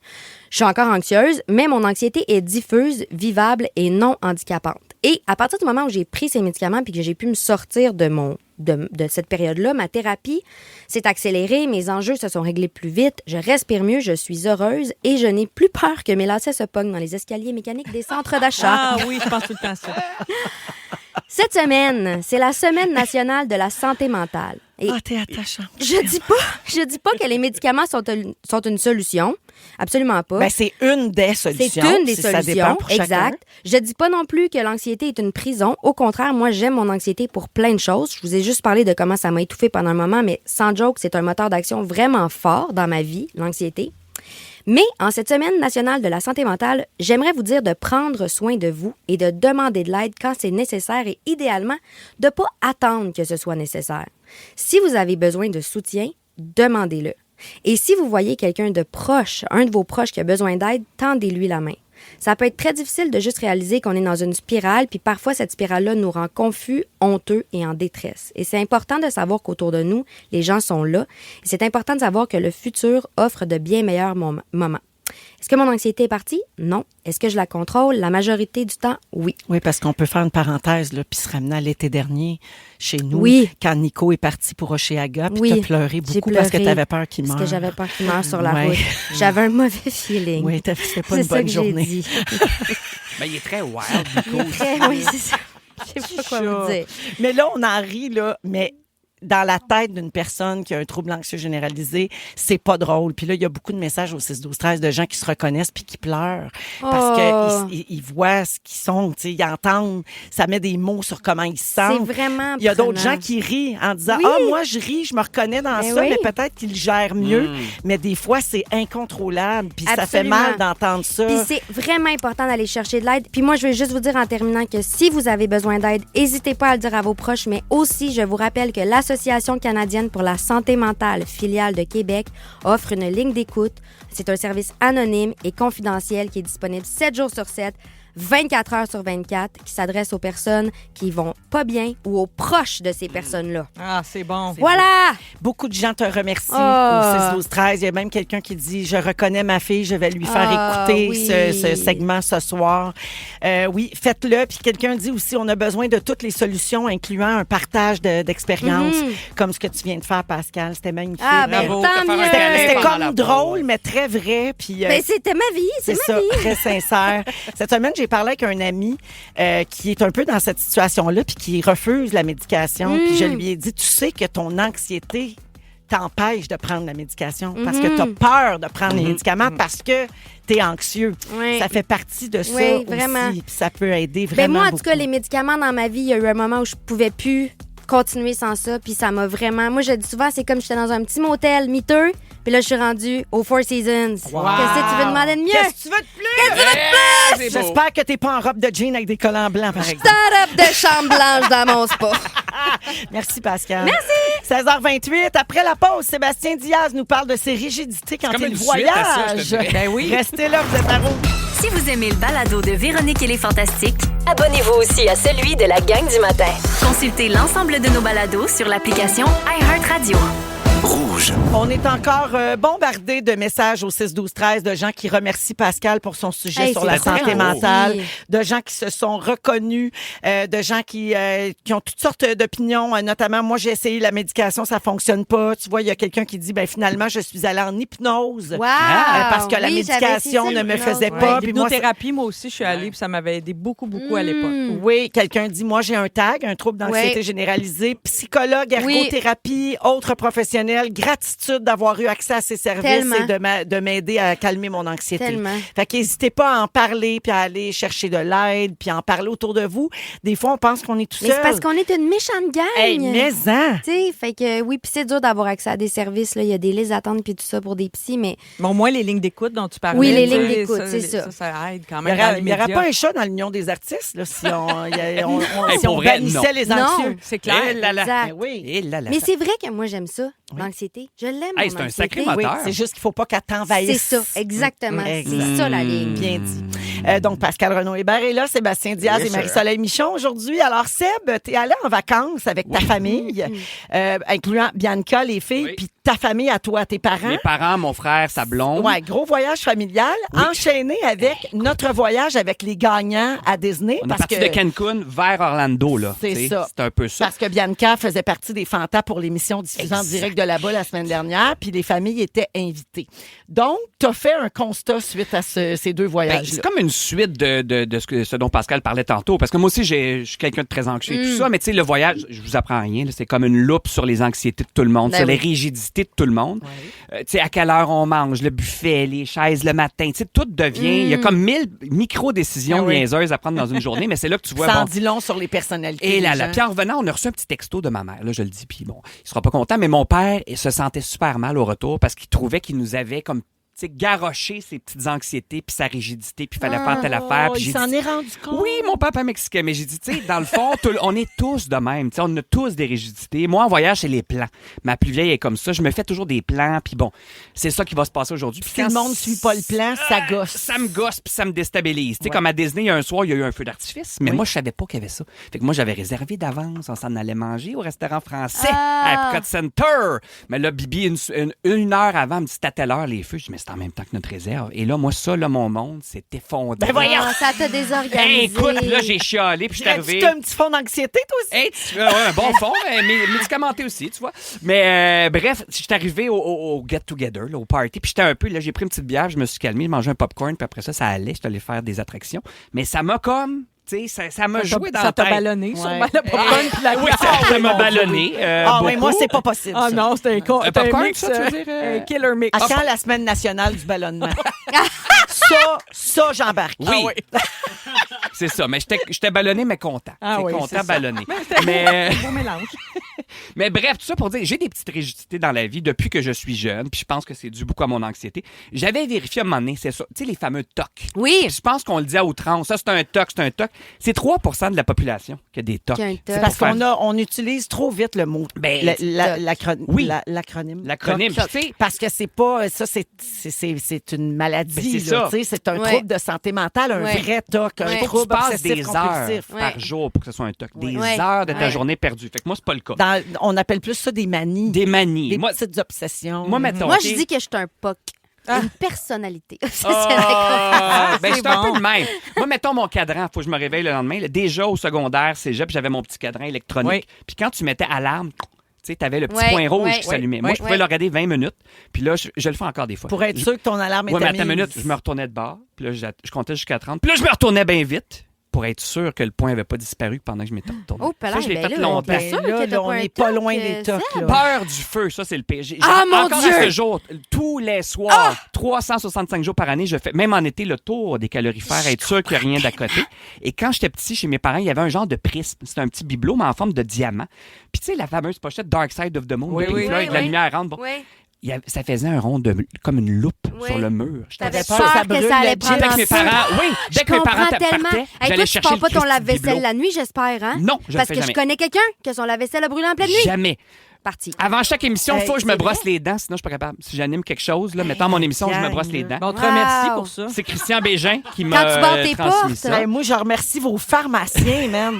Je suis encore anxieuse, mais mon anxiété est diffuse, vivable et non handicapante. Et à partir du moment où j'ai pris ces médicaments puis que j'ai pu me sortir de cette période-là, ma thérapie s'est accélérée, mes enjeux se sont réglés plus vite, je respire mieux, je suis heureuse et je n'ai plus peur que mes lacets se pognent dans les escaliers mécaniques des centres d'achat. Ah oui, je pense tout le temps à ça. Cette semaine, c'est la Semaine nationale de la santé mentale. Et t'es attachant. je dis pas que les médicaments sont une solution. Absolument pas. Ben, c'est une des solutions. C'est une des Ça dépend solutions, pour chacun. exact. Je dis pas non plus que l'anxiété est une prison. Au contraire, moi, j'aime mon anxiété pour plein de choses. Je vous ai juste parlé de comment ça m'a étouffée pendant un moment, mais sans joke, c'est un moteur d'action vraiment fort dans ma vie, l'anxiété. Mais en cette Semaine nationale de la santé mentale, j'aimerais vous dire de prendre soin de vous et de demander de l'aide quand c'est nécessaire et idéalement, de ne pas attendre que ce soit nécessaire. Si vous avez besoin de soutien, demandez-le. Et si vous voyez quelqu'un de proche, un de vos proches qui a besoin d'aide, tendez-lui la main. Ça peut être très difficile de juste réaliser qu'on est dans une spirale, puis parfois cette spirale-là nous rend confus, honteux et en détresse. Et c'est important de savoir qu'autour de nous, les gens sont là. Et c'est important de savoir que le futur offre de bien meilleurs moments. Est-ce que mon anxiété est partie? Non. Est-ce que je la contrôle? La majorité du temps, oui. Oui, parce qu'on peut faire une parenthèse, là, puis se ramener à l'été dernier chez nous, Oui. quand Nico est parti pour Hochelaga, puis Oui. t'as pleuré J'ai beaucoup pleuré parce que t'avais peur qu'il meure. Parce que j'avais peur qu'il meure sur la Ouais. route. J'avais un mauvais feeling. Oui, c'était pas C'est une ça bonne que journée. j'ai dit. Ben, il est très wild, Nico. Oui, c'est ça. Je sais pas quoi vous dire. Mais là, on en rit, là, mais dans la tête d'une personne qui a un trouble anxieux généralisé, c'est pas drôle. Puis là, il y a beaucoup de messages au 6-12-13 de gens qui se reconnaissent puis qui pleurent parce Oh. qu'ils voient ce qu'ils sont, tu sais, ils entendent, ça met des mots sur comment ils se C'est sentent. vraiment Il y a d'autres prenant. gens qui rient en disant Oui. « Ah, moi, je ris, je me reconnais dans Ben ça, oui. mais peut-être qu'ils le gèrent mieux. Mais des fois, c'est incontrôlable, puis ça fait Absolument. mal d'entendre ça. Puis c'est vraiment important d'aller chercher de l'aide. Puis moi, je veux juste vous dire en terminant que si vous avez besoin d'aide, n'hésitez pas à le dire à vos proches, mais aussi, je vous rappelle que l'Association canadienne pour la santé mentale, filiale de Québec, offre une ligne d'écoute. C'est un service anonyme et confidentiel qui est disponible 7 jours sur 7, 24 heures sur 24, qui s'adresse aux personnes qui vont pas bien ou aux proches de ces personnes-là. Ah, c'est bon. Voilà! Beaucoup de gens te remercient Ah. au 6-12-13. Il y a même quelqu'un qui dit « Je reconnais ma fille, je vais lui faire Ah, écouter oui. ce segment ce soir. Oui, faites-le. Puis quelqu'un dit aussi « On a besoin de toutes les solutions, incluant un partage d'expérience, comme ce que tu viens de faire, Pascal. C'était magnifique. Ah, ben Bravo, tant te faire un mieux! câlin C'était pendant comme la drôle, pause. mais très vrai. Puis, Ben, c'était ma vie, c'est ma ça, vie. très sincère. Cette semaine, j'ai parlé avec un ami qui est un peu dans cette situation-là puis qui refuse la médication. Puis je lui ai dit, tu sais que ton anxiété t'empêche de prendre la médication parce que tu as peur de prendre les médicaments parce que tu es anxieux. Oui. Ça fait partie de ça Oui, vraiment. aussi. Puis ça peut aider Ben vraiment moi, en tout cas, beaucoup. les médicaments dans ma vie, il y a eu un moment où je pouvais plus continuer sans ça, puis ça m'a vraiment... Moi, je dis souvent, c'est comme j'étais dans un petit motel miteux, puis là, je suis rendue au Four Seasons. Qu'est-ce que tu veux demander de mieux? Qu'est-ce que tu veux de plus? C'est beau. J'espère que t'es pas en robe de jean avec des collants blancs, par exemple. Start-up de chambre blanche dans mon spa. Merci, Pascal. Merci. 16h28. Après la pause, Sébastien Diaz nous parle de ses rigidités quand comme il une suite à ça, je te voyage. dirais. Ben oui. Restez là, vous êtes à Rouge. Si vous aimez le balado de Véronique et les Fantastiques, Abonnez-vous aussi à celui de la gang du matin. consultez l'ensemble de nos balados sur l'application iHeartRadio. On est encore bombardé de messages au 6-12-13 de gens qui remercient Pascal pour son sujet Hey, sur c'est la très santé beau. mentale, Oui. de gens qui se sont reconnus, de gens qui ont toutes sortes d'opinions, notamment moi j'ai essayé la médication, ça fonctionne pas. Tu vois, il y a quelqu'un qui dit ben finalement je suis allée en hypnose. Wow! Parce que la Oui, j'avais médication essayé ne me l'hypnose. faisait Ouais. pas. Ouais, Puis moi, l'hypnothérapie, moi aussi, je suis allée, puis ça m'avait aidé beaucoup, beaucoup à l'époque. oui, quelqu'un dit moi j'ai un TAG, un trouble d'anxiété Ouais. généralisée, psychologue, Oui. ergothérapie, autres professionnels, gratitude d'avoir eu accès à ces services Tellement. et de m'aider à calmer mon anxiété. Tellement. Fait qu'hésitez pas à en parler puis à aller chercher de l'aide puis à en parler autour de vous. Des fois on pense qu'on est tout Mais seul. c'est parce qu'on est une méchante gang. Hey, mais-en! Tu sais, fait que oui, puis c'est dur d'avoir accès à des services. Là. Il y a des listes d'attente puis tout ça pour des psys, mais Mais au moins, les lignes d'écoute dont tu parlais. Oui, les tu sais, lignes d'écoute, c'est ça. Ça aide quand Il n'y même. dans aurait, l'immédiat. pas un chat dans l'Union des artistes là, si on, Hey, si on pour vrai, bannissait non. les Non. anxieux. C'est clair. Eh là là. Exact. Ben oui. Eh là là. Mais c'est vrai que moi, j'aime ça, l'anxiété. Je l'aime, Hey, mon c'est un anxiété. sacré moteur. Oui, c'est juste qu'il ne faut pas qu'elle t'envahisse. C'est ça, exactement. Exact. C'est ça, la ligne. Bien dit. Donc, Pascal Renaud-Hébert est là, Sébastien Diaz et Marie-Soleil Michon aujourd'hui. Alors, Seb, t'es allé en vacances avec ta famille, incluant Bianca, les filles, puis ta famille à toi, tes parents. Mes parents, mon frère, sa blonde. Ouais, gros voyage familial, enchaîné avec notre voyage avec les gagnants à Disney. On est parti de Cancun vers Orlando, là. C'est T'sais, ça. C'est un peu ça. Parce que Bianca faisait partie des fantas pour l'émission diffusée en direct de là-bas la semaine dernière, puis les familles étaient invitées. Donc, tu as fait un constat suite à ces deux voyages-là. C'est comme une suite de ce dont Pascal parlait tantôt. Parce que moi aussi, je suis quelqu'un de très anxieux et tout ça. Mais tu sais, le voyage, je vous apprends rien. Là, c'est comme une loupe sur les anxiétés de tout le monde, Ben sur les oui. rigidités de tout le monde. Tu sais, à quelle heure on mange, le buffet, les chaises le matin. Tu sais, tout devient... Il y a comme 1000 micro-décisions niaiseuses à prendre dans une journée. Mais c'est là que tu vois... Ça en bon, dit long sur les personnalités. et là, des là. gens. Puis en revenant, on a reçu un petit texto de ma mère. Là, je le dis, puis bon, il sera pas content, mais mon père il se sentait super mal au retour parce qu'il trouvait qu'il nous avait comme, tu sais, garoché ses petites anxiétés puis sa rigidité, puis il fallait faire telle affaire. Puis Il j'ai s'en dit, est rendu compte. oui, mon papa mexicain, mais j'ai dit, tu sais, dans le fond, on est tous de même. Tu sais, on a tous des rigidités. Moi, en voyage, c'est les plans. Ma plus vieille est comme ça. Je me fais toujours des plans, puis bon, c'est ça qui va se passer aujourd'hui. Puis Si le monde ne suit pas le plan, ça gosse. ça me gosse puis ça me déstabilise. Tu sais, comme à Disney, il y a un soir, il y a eu un feu d'artifice, mais moi, je savais pas qu'il y avait ça. Fait que moi, j'avais réservé d'avance. On s'en allait manger au restaurant français à Epcot Center. Mais là, Bibi, une heure avant, me dit, c'est à telle heure les feux. Je dis, mais c'est en même temps que notre réserve. Et là, moi, ça, là, mon monde s'est effondré. Ben voyons! Ah, ça t'a désorganisé. Hey, écoute, là, j'ai chialé puis je suis arrivé. Tu as un petit fond d'anxiété, toi aussi? Hey, ouais, un bon fond, mais médicamenté aussi, tu vois. Mais bref, je suis arrivé au get-together, là, au party, puis j'étais un peu, là, j'ai pris une petite bière, je me suis calmé, j'ai mangé un popcorn, puis après ça allait, j'étais allé faire des attractions. Mais ça m'a comme, tu sais, ça m'a joué dans la Ça t'a tête. ballonné, sûrement, Ouais. le popcorn puis la Oui, bière. ça m'a ballonné. Mais moi, c'est pas possible. Ah ça. non, c'était un popcorn, mix, ça, tu veux dire, un killer mix. À quand la semaine nationale du ballonnement? ça, j'embarque. Oui. C'est ça, mais j'étais ballonné, mais content. Ah oui, content, c'est ça. ballonné. C'était Mais... un beau mélange. Mais bref, tout ça pour dire, j'ai des petites rigidités dans la vie depuis que je suis jeune, puis je pense que c'est dû beaucoup à mon anxiété. J'avais vérifié à un moment donné, c'est ça, tu sais, les fameux TOC. Oui. Puis je pense qu'on le dit à outrance, ça c'est un TOC, c'est un TOC. C'est 3 de la population qui a des TOC. Qui a un TOC. C'est Parce pour faire- on utilise trop vite le mot. Ben, L'acronyme. oui. L'acronyme. L'acronyme, TOC. tu sais. Parce que c'est pas. Ça, c'est une maladie. Ben, c'est là, ça. tu sais, c'est un Ouais. trouble de santé mentale, un Ouais. vrai TOC, un Ouais. Faut que tu trouble passes obsessif des heures compulsif. Ouais. par jour pour que ce soit un TOC. Des Ouais. heures de ta Ouais. journée perdue. Fait que moi, c'est pas le cas. On appelle plus ça des manies. Des manies. Des Moi, petites obsessions. moi, mettons. Moi, OK? je dis que je suis un POC. Une personnalité. Ah, ben, C'est c'est un bon. peu le même. Moi, mettons mon cadran, faut que je me réveille le lendemain. Là, déjà au secondaire, cégep, j'avais mon petit cadran électronique. Oui. Puis quand tu mettais alarme, tu sais, t'avais le petit Ouais, point rouge ouais, qui ouais, s'allumait. Moi, ouais, je pouvais le regarder 20 minutes. Puis là, je le fais encore des fois. Pour être sûr que ton alarme Ouais, est mais attends une minute, je me retournais de bord. Puis là, je comptais jusqu'à 30. Puis là, je me retournais bien vite pour être sûr que le point n'avait pas disparu pendant que je m'étais retourné. Oh, ça, je l'ai ben fait là, longtemps. ben sûr que là, t'as on pas un n'est pas TOC, loin des tocs. Seb. là. Peur du feu, ça, c'est le pire. Ah, mon encore Dieu! à ce jour, tous les soirs, 365 jours par année, je fais, même en été, le tour des calorifères, être sûr qu'il n'y a rien d'à côté. Et quand j'étais petit, chez mes parents, il y avait un genre de prisme. C'était un petit bibelot, mais en forme de diamant. Puis tu sais, la fameuse pochette Dark Side of the Moon, Oui, de Pink oui. Floyd, avec la Oui. lumière rentre. Bon, Oui. ça faisait un rond comme une loupe Oui. sur le mur. J'étais T'avais peur peur que ça que brûle ça allait le prendre Dès que en mes feu. parents, oui, dès que mes parents comprends tellement. partaient, Hey, toi, j'allais tu chercher pars le pas ton Christy lave-vaisselle bibelot. la nuit, j'espère, hein? Non, je le Parce fais que jamais. je connais quelqu'un que son lave-vaisselle a brûlé en pleine nuit. Jamais. Parti. Avant chaque émission, il Hey, faut que je me c'est brosse vrai? les dents, sinon je suis pas capable. Si j'anime quelque chose, là, mettons mon émission, je me brosse les dents. Bon, on te Wow. remercie pour ça. C'est Christian Bégin qui Quand m'a tu barres tes transmis portes, ça. Ben, moi, je remercie vos pharmaciens, man.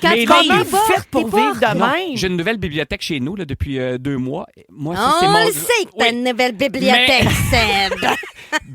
Quand Mais tu vas Comment tes vous portes, faites pour tes vivre portes. de Non, même? j'ai une nouvelle bibliothèque chez nous là, depuis 2 mois. Moi, ça, c'est On mon... le sait que t'as Oui, une nouvelle bibliothèque, Seb.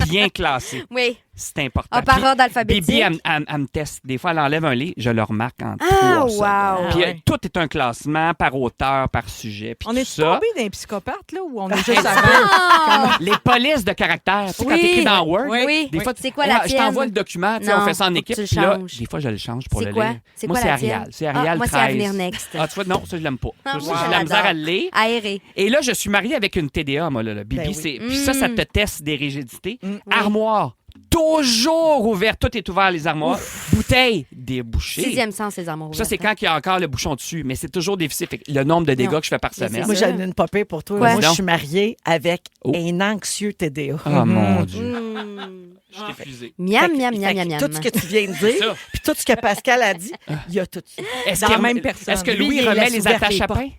bien classé. Oui. C'est important. Ah, par Puis, ordre alphabétique. Bibi, elle me teste. Des fois, elle enlève un livre, je le remarque en Ah, 3 secondes. wow. Puis Ah ouais. tout est un classement par auteur, par sujet. Puis On tout est ça. tombé d'un psychopathe, là, ou on est juste Hey, avant? Ah! Les polices de caractère. Tu sais, quand Oui. t'écris dans Word, Oui. des fois, C'est quoi la je tienne? t'envoie le document, tu sais, Non, on fait ça en faut que équipe. tu le Puis là, changes. des fois, je le change pour C'est le quoi? lire. C'est Moi, quoi c'est la tienne? Arial. C'est Arial moi, c'est 13. Avenir Next. Ah, tu vois, non, ça, je l'aime pas. Ah, Ça, moi, j'ai je de la misère l'adore. à le lire. Aéré. Et là, je suis mariée avec une TDA, moi, là. Bibi, Ben oui. c'est... Puis ça te teste des rigidités. Oui. Armoire. Toujours ouvert. Tout est ouvert, les armoires. Bouteille débouchée. Sixième sens, les amours. Ça, c'est quand il y a encore le bouchon dessus, mais c'est toujours difficile. Fait que le nombre de dégâts Non. que je fais par Mais semaine. c'est Moi, ça. j'en ai une popée pour toi. Quoi? Moi, je Non. suis mariée avec Oh. un anxieux TDA. Ah, mon Dieu. Mmh. Je t'ai fusé. Miam, Fait que- miam, fait miam, que miam, miam. Tout ce que tu viens de dire, ça. puis tout ce que Pascal a dit, il y a tout ça. Est-ce Dans qu'il la même rem- personne. Est-ce que Lui, Louis il remet laisse les ouvertes attaches les à portes. pain?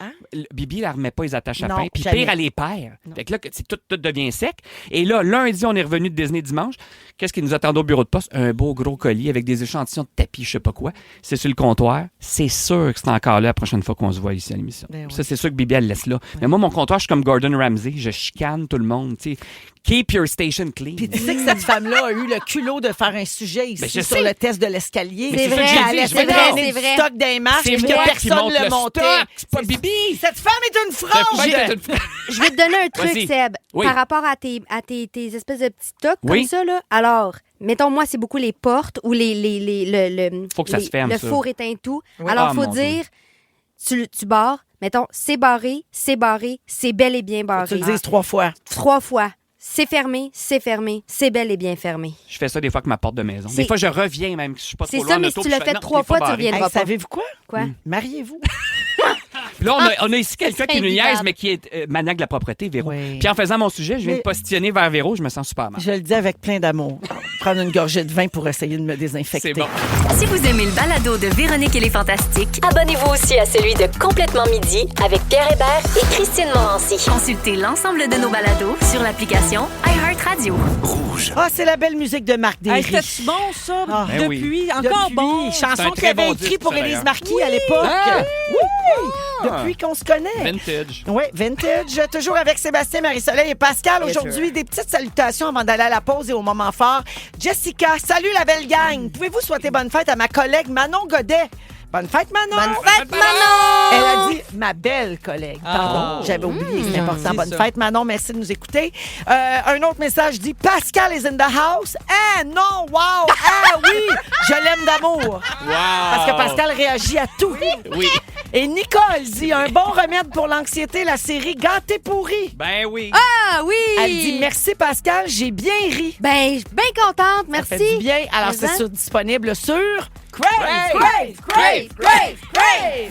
Hein? Bibi, elle remet pas les attaches à Non, pain. Puis jamais. pire, elle les perd. Fait que là, tout devient sec. Et là, lundi, on est revenu de Disney dimanche. Qu'est-ce qui nous attendait au bureau de poste? Un beau gros colis avec des échantillons de tapis, je sais pas quoi. C'est sur le comptoir. C'est sûr que c'est encore là la prochaine fois qu'on se voit ici à l'émission. Ben oui. Ça, c'est sûr que Bibi, elle laisse là. Mais moi, mon comptoir, je suis comme Gordon Ramsay. Je chicane tout le monde. Tu sais, keep your station clean. Puis tu sais que cette femme-là a eu le culot de faire un sujet ici Ben, je sur sais. le test de l'escalier. Mais c'est ça que j'ai Elle dit, laissait je vais traîner c'est du vrai. stock des marques C'est et que moi qui personne monte ne le montait. stock. C'est pas Bibi. Cette femme est une Cette frange! fête est une- Je vais te donner un truc, Vas-y. Seb, Oui. par rapport à tes espèces de petits tocs Oui. comme ça. Là. Alors, mettons, moi, c'est beaucoup les portes ou le Faut que ça se ferme, le ça. four éteint tout. Oui. Alors, Ah, il faut mon dire, tu barres, mettons, c'est barré, c'est bel et bien Tu barré. le dises 3 fois. 3 fois. C'est fermé, c'est bel et bien fermé. Je fais ça des fois avec ma porte de maison. Des C'est- fois, je reviens même. Je suis pas trop C'est loin ça, en mais auto, si tu puis l'as je fait non, 3 il est pas fois, tu barré. reviendras pas. Savez-vous quoi? Quoi? Mariez-vous. Puis là, on a ici quelqu'un qui nous invitable. niaise, mais qui est maniaque de la propreté, Véro. Oui. Puis en faisant mon sujet, je viens Mais- de postillonner vers Véro, je me sens super mal. Je le dis avec plein d'amour. Prendre une gorgée de vin pour essayer de me désinfecter. C'est bon. Si vous aimez le balado de Véronique et les Fantastiques, Abonnez-vous aussi à celui de Complètement Midi avec Pierre Hébert et Christine Morancy. consultez l'ensemble de nos balados sur l'application iHeartRadio. Ah, c'est la belle musique de Marc Hey, Derry. c'était bon, ça? Ah. Ben oui. Depuis, encore Depuis, bon. C'est chanson un qu'il très avait bon écrit disque, pour ça, Élise d'ailleurs. Marquis à l'époque. Ah. Oui! Depuis qu'on se connaît. Vintage. Oui, vintage. Toujours avec Sébastien, Marie-Soleil et Pascal. Aujourd'hui, des petites salutations avant d'aller à la pause et au moment fort. Jessica, salut la belle gang. Pouvez-vous souhaiter bonne fête à ma collègue Manon Godet? Bonne fête, Manon! Bonne fête, Manon! Elle a dit ma belle collègue. Pardon, Oh. j'avais oublié, c'est important. c'est Bonne ça. fête, Manon. Merci de nous écouter. Un autre message dit Pascal is in the house. Ah non, wow! Ah oui! Je l'aime d'amour. Parce que Pascal réagit à tout. Oui. Et Nicole dit un bon remède pour l'anxiété, la série Gâté pourri. Ben oui. Ah oui! Elle dit merci Pascal, j'ai bien ri. Ben, je suis bien contente, Ça fait merci. du bien. Alors Mais c'est hein? disponible sur Crave. Crave!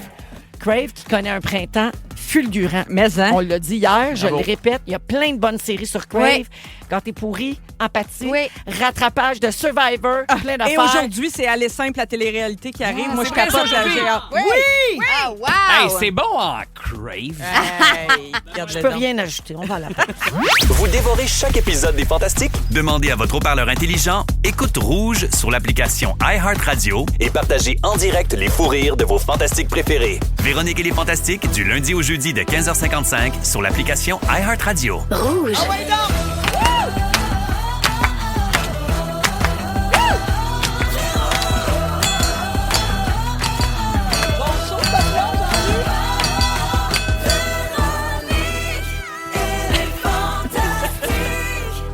Crave qui connaît un printemps fulgurant. Mais, hein? On l'a dit hier, je Bravo. le répète, il y a plein de bonnes séries sur Crave. Oui. Gâté pourri, Empathie, Oui. rattrapage de Survivor, plein Et d'affaires. aujourd'hui, c'est Aller simple, la télé-réalité qui arrive. Moi, je c'est vrai, capote ça, la j'ai vu. géante. Oui! Ah, wow! Hey, c'est bon en crave. Hey, regarde Je le peux donc. rien ajouter, on va à la pause. Vous dévorez chaque épisode des Fantastiques? Demandez à votre haut-parleur intelligent Écoute Rouge sur l'application iHeartRadio et partagez en direct les fous rires de vos Fantastiques préférés. Véronique et les Fantastiques, du lundi au jeudi de 15h55 sur l'application iHeartRadio. Rouge.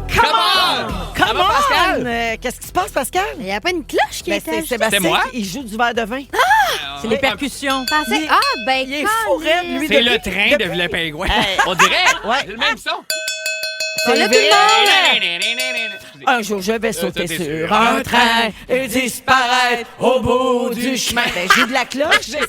Come on! Come va, on! Pascal? Qu'est-ce qui se passe, Pascal? Il n'y a pas une cloche qui Ben, est c'est ajoutée? Sébastien C'est moi? qui il joue du verre de vin. C'est les percussions. Pensez- Ah, ben, Il est calme. fou raide, lui. C'est depuis- le train de depuis- le pingouin. Hey. On dirait. Ouais. C'est le même son. C'est On l'a vrai. tout Un jour, je vais sauter sauter sur sur un train et disparaître au bout du chemin. Ben, j'ai de la cloche.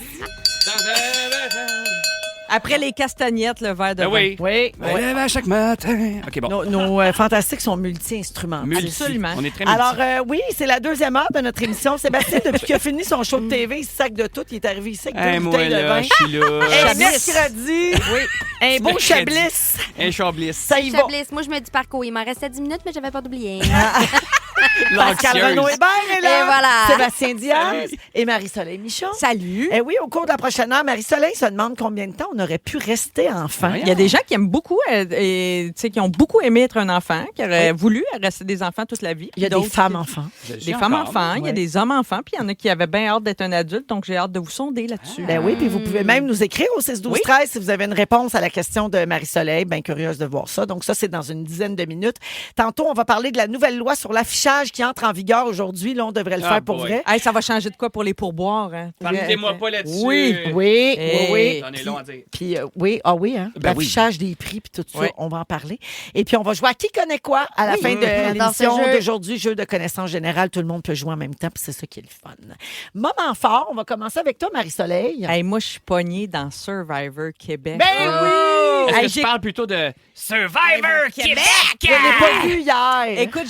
Après les castagnettes, le verre de Ben vin. oui. Oui. Je me lève à chaque matin. OK, bon. Nos fantastiques sont multi-instrumentistes. Multi. Absolument. On est très multi. Alors, oui, c'est la deuxième heure de notre émission. Sébastien, depuis qu'il a fini son show de TV, il se sac de tout. Il est arrivé ici avec Hey, deux moi, bouteilles de là, vin. je suis là. Et Chablis. mercredi, un beau Mercredi. chablis. Un chablis. Ça y va. Chablis. Moi, je me dis parcours. Il m'en restait 10 minutes, mais j'avais pas d'oublier. Pascal Renaud Hébert est là. Et voilà. Sébastien Diaz et Marie-Soleil Michon. Salut. Eh oui, au cours de la prochaine heure, Marie-Soleil se demande combien de temps on aurait pu rester enfant. Il y a des gens qui aiment beaucoup, et, tu sais, qui ont beaucoup aimé être un enfant, qui auraient voulu rester des enfants toute la vie. Il y a des D'autres femmes qui- enfants. Des femmes enfants, il y a des hommes enfants, puis il y en a qui avaient bien hâte d'être un adulte, donc j'ai hâte de vous sonder là-dessus. Ben oui, puis vous pouvez même nous écrire au 6-12-13 si vous avez une réponse à la question de Marie-Soleil. Bien curieuse de voir ça. Donc ça, c'est dans une dizaine de minutes. Tantôt, on va parler de la nouvelle loi sur l'affichage qui entre en vigueur aujourd'hui. Là, on devrait le Ah, faire pour boy. vrai. Hey, ça va changer de quoi pour les pourboires? Hein? Partez-moi pas là-dessus. Oui. Oui, Hey. oui. J'en ai long à dire. Puis oui, ah oui, hein? Ben oui. L'affichage des prix puis tout ça, Oui. on va en parler. Et puis on va jouer à qui connaît quoi à la fin de J'adore ce l'émission jeu. d'aujourd'hui, jeu de connaissances générales, tout le monde peut jouer en même temps, puis c'est ça qui est le fun. Moment fort, on va commencer avec toi Marie-Soleil. Hey, moi, je suis pognée dans Survivor Québec. Ben oui! Est-ce que Hey, tu parles plutôt de Survivor Québec? Je l'ai pas vu hier. Écoute,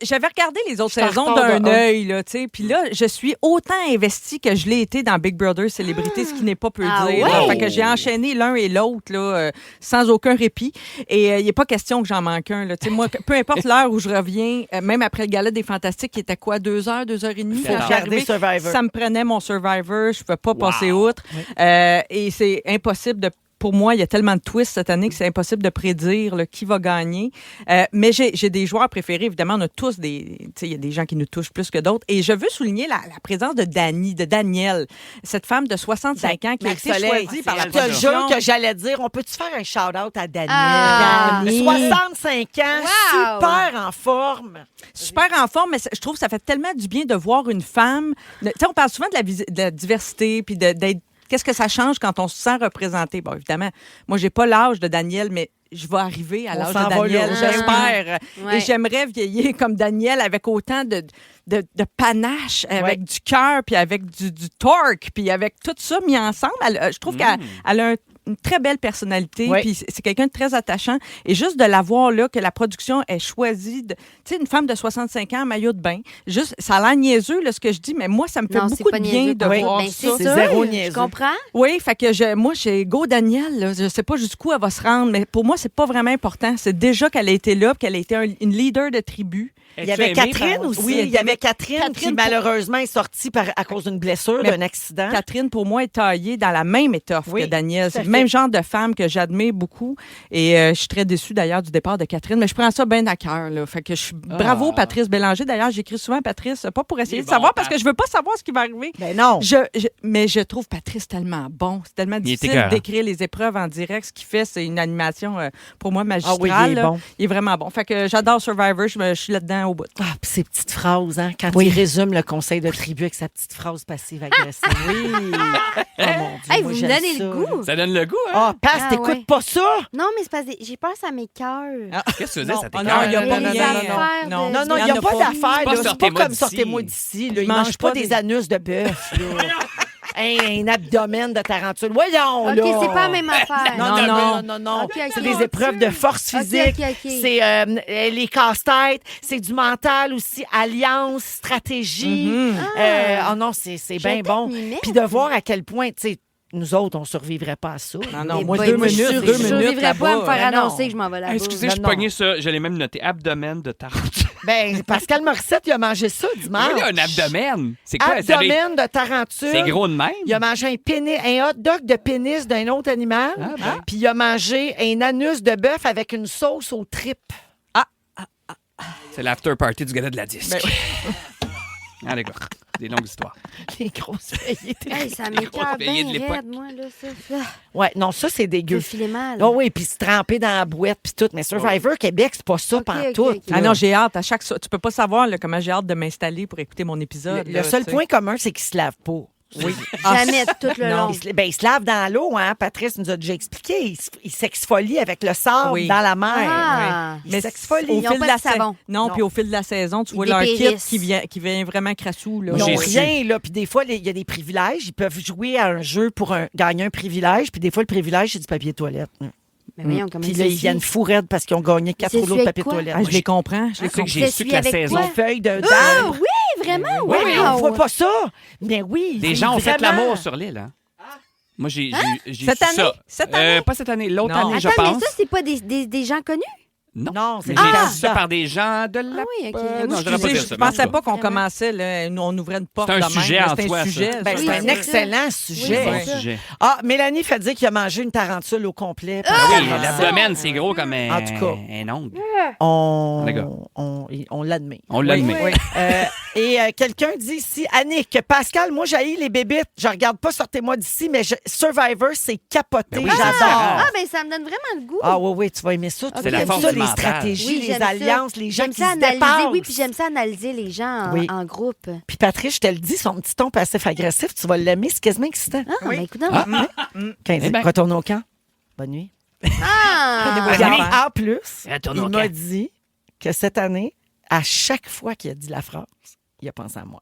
j'avais regardé les autres Je suis en saisons retard d'un de un. œil, là, tu sais. Puis là, je suis autant investie que je l'ai été dans Big Brother Célébrité, ce qui n'est pas peu Ah dire. là. ouais? Fait que j'ai enchaîné l'un et l'autre, là, sans aucun répit. Et il n'est pas question que j'en manque un, là. Tu sais, moi, peu importe l'heure où je reviens, même après le gala des Fantastiques, qui était quoi, 2 heures, 2h30? Faut quand je suis regarder arrivée, Survivor. ça me prenait mon Survivor. Je ne pouvais pas passer outre. Et c'est impossible de. Pour moi, il y a tellement de twists cette année que c'est impossible de prédire là, qui va gagner. Mais j'ai des joueurs préférés. Évidemment, on a tous des... Tu sais, il y a des gens qui nous touchent plus que d'autres. Et je veux souligner la présence de Danielle, cette femme de 65 ans qui a été Marc-Soleil, choisie par la je te production. jure que j'allais dire, on peut-tu faire un shout-out à Daniel? Ah. Dani. 65 ans, Wow. super en forme. Super en forme, mais je trouve que ça fait tellement du bien de voir une femme... Tu sais, on parle souvent de la diversité, puis d'être... Qu'est-ce que ça change quand on se sent représenté? Bon, évidemment, moi, j'ai pas l'âge de Daniel, mais je vais arriver à On l'âge s'en de va Daniel, là. j'espère. Ouais. Et j'aimerais vieillir comme Daniel avec autant de panache, avec du cœur, puis avec du torque, puis avec tout ça mis ensemble. Je trouve qu'elle a une très belle personnalité, Oui. puis c'est quelqu'un de très attachant. Et juste de la voir là, que la production ait choisi, tu sais, une femme de 65 ans en maillot de bain, juste, ça a l'air niaiseux, là, ce que je dis, mais moi, ça me fait Non, c'est beaucoup pas de bien niaiseux. de Oui. voir Ben, ça. c'est C'est ça. zéro Je niaiseux. comprends. Oui, fait que moi, j'ai Go Daniel, là, je sais pas jusqu'où elle va se rendre, mais pour moi, c'est pas vraiment important. C'est déjà qu'elle a été là, qu'elle a été une leader de tribu. Il y avait Catherine aussi. Oui, il y avait Catherine qui, Catherine, malheureusement, est sortie à cause d'une blessure, Mais d'un accident. Catherine, pour moi, est taillée dans la même étoffe Oui, que Daniel. tout à C'est le fait. même genre de femme que j'admire beaucoup. Et je suis très déçue, d'ailleurs, du départ de Catherine. Mais je prends ça bien à cœur. Là. Fait que je suis... Bravo, Patrice Bélanger. D'ailleurs, j'écris souvent à Patrice, pas pour essayer Il est de savoir, bon, parce que je veux pas savoir ce qui va arriver. Ben non. Mais je trouve Patrice tellement bon. C'est tellement est difficile écœurant. d'écrire les épreuves en direct. Ce qu'il fait, c'est une animation, pour moi, magistrale. Ah oui, il est là. bon. Il est vraiment bon. Fait que j'adore Survivor. Je suis là-dedans au bout. Ah, puis ces petites phrases, hein, quand il résume le conseil de tribu avec sa petite phrase passive-agressive. Oui. Oh mon Dieu, Hey, moi, vous me j'aime donnez ça, le goût. Ça donne le goût, hein? Ah, Passe, Ah, t'écoutes ouais. pas ça? Non, mais c'est parce que j'ai peur que ça m'écoeure. Qu'est-ce que tu faisais, Non, ça oh t'écoeure? non, il y a Les pas rien. affaires Non, de- Non, non, il y n'y a en a pas pas. d'affaire. C'est pas là. C'est pas sortez-moi comme d'ici. sortez-moi d'ici. là. Ils mange mangent pas pas des des- anus de bœuf. là. Un abdomen de tarentule. Voyons, OK, là. c'est pas la même affaire. Non, non, non, non, non. OK, OK. C'est des épreuves de force OK, physique. OK, OK. C'est les casse-têtes. C'est du mental aussi. Alliance, stratégie. Oh non, c'est bien peut-être bon. m'y mettre. Puis de voir à quel point, tu sais, nous autres, on ne survivrait pas à ça. Non, non, Eh moi, boy, 2 moi, minutes, je 2 minutes. survivrais pas à me là-bas. faire non. annoncer que je m'en vais là-bas. Excusez, je suis Non, non. pogné ça. Je l'ai même noté. Abdomen de tarentule. Ben, Pascal Morissette, il a mangé ça dimanche. Oui, un abdomen. C'est quoi? Ça doit être- Abdomen de tarentule. C'est gros de même? Il a mangé un hot dog de pénis d'un autre animal. Ah, ben. Puis il a mangé un anus de bœuf avec une sauce aux tripes. C'est l'after party du gala de la disque. Ben oui. Ah, d'accord. Des longues histoires. Les grosses veillées. Hey, ça m'écoeure veillées bien de l'époque. raide, moi, là, ça. Ouais, non, ça, c'est Je dégueu. vais filer mal. Oh oui, puis se tremper dans la boîte, puis tout. Mais Survivor Québec, c'est pas ça, Ok, pantoute. ok, ok. là. Ah non, j'ai hâte. À chaque Tu peux pas savoir là, comment j'ai hâte de m'installer pour écouter mon épisode. Le là, seul tu sais. point commun, c'est qu'ils se lavent pas. Oui. Jamais tout le non. long. Il se lave dans l'eau, hein? Patrice nous a déjà expliqué. Il s'exfolie avec le sable Oui. dans la mer. Ah. Il s'exfolie. Ils ont pas de savon. Non, Non. puis au fil de la saison, tu vois Ils leur kit dépérissent. qui vient vraiment crassou. Là. Ils n'ont J'ai su. rien, là. Puis des fois, il y a des privilèges. Ils peuvent jouer à un jeu pour gagner un privilège. Puis des fois, le privilège, c'est du papier de toilette. Mais voyons, comment Puis ils là, ils s'essuient. viennent fou raides parce qu'ils ont gagné 4 Ils rouleaux de s'essuient papier de avec quoi? toilette. Ah, je les comprends. Je les Tu sais que j'ai C'est su que celui la avec saison. quoi? Une feuille de Ah d'arbre. oui, vraiment? Oui, Wow. on ne voit pas ça. Mais oui. Des c'est gens ont fait vraiment- l'amour sur l'île, hein? Moi, j'ai Cette su année? ça. Cette année? Pas cette année, l'autre Non. année, je Attends, mais pense. ça, c'est pas des gens connus? Non, c'est Mais des j'ai candidats. su ça par des gens de la... Ah oui, OK. non, je devrais pas Excusez, dire je ça. ne pensais mais en tout pas qu'on Vraiment. commençait, là, on ouvrait une porte C'est un de même, sujet là. en C'est soi, un ça. sujet. Ben, Oui, c'est c'est un ça. excellent cas. sujet. Bon c'est ça. sujet. Ah, Mélanie fait dire qu'il a mangé une tarentule au complet. Ah oui, Parce que l'abdomen, c'est gros comme un, En tout cas. un ongle. on, on l'admet. On l'admet. Oui. Et quelqu'un dit ici, Annick, Pascal, moi, j'haïs les bébites. Je regarde pas Sortez-moi d'ici, mais Survivor, c'est capoté. Ben oui, J'adore. Ah, ben ça me donne vraiment le goût. Ah oui, oui, tu vas aimer ça. Tu C'est la aimes force ça, du les mental. stratégies, Oui, les j'aime ça. alliances, les gens J'aime qui ça se analyser. dépassent. Oui, puis j'aime ça analyser les gens Oui. en groupe. Puis Patrice, je te le dis, son petit ton passif-agressif, tu vas l'aimer, c'est quasiment excitant. Ah, ben écoute. Quinze- Eh ben. Retourne au camp. Bonne nuit. Ah! Et en plus, Retourne il au m'a camp. dit que cette année, à chaque fois qu'il a dit la phrase, il a pensé à moi.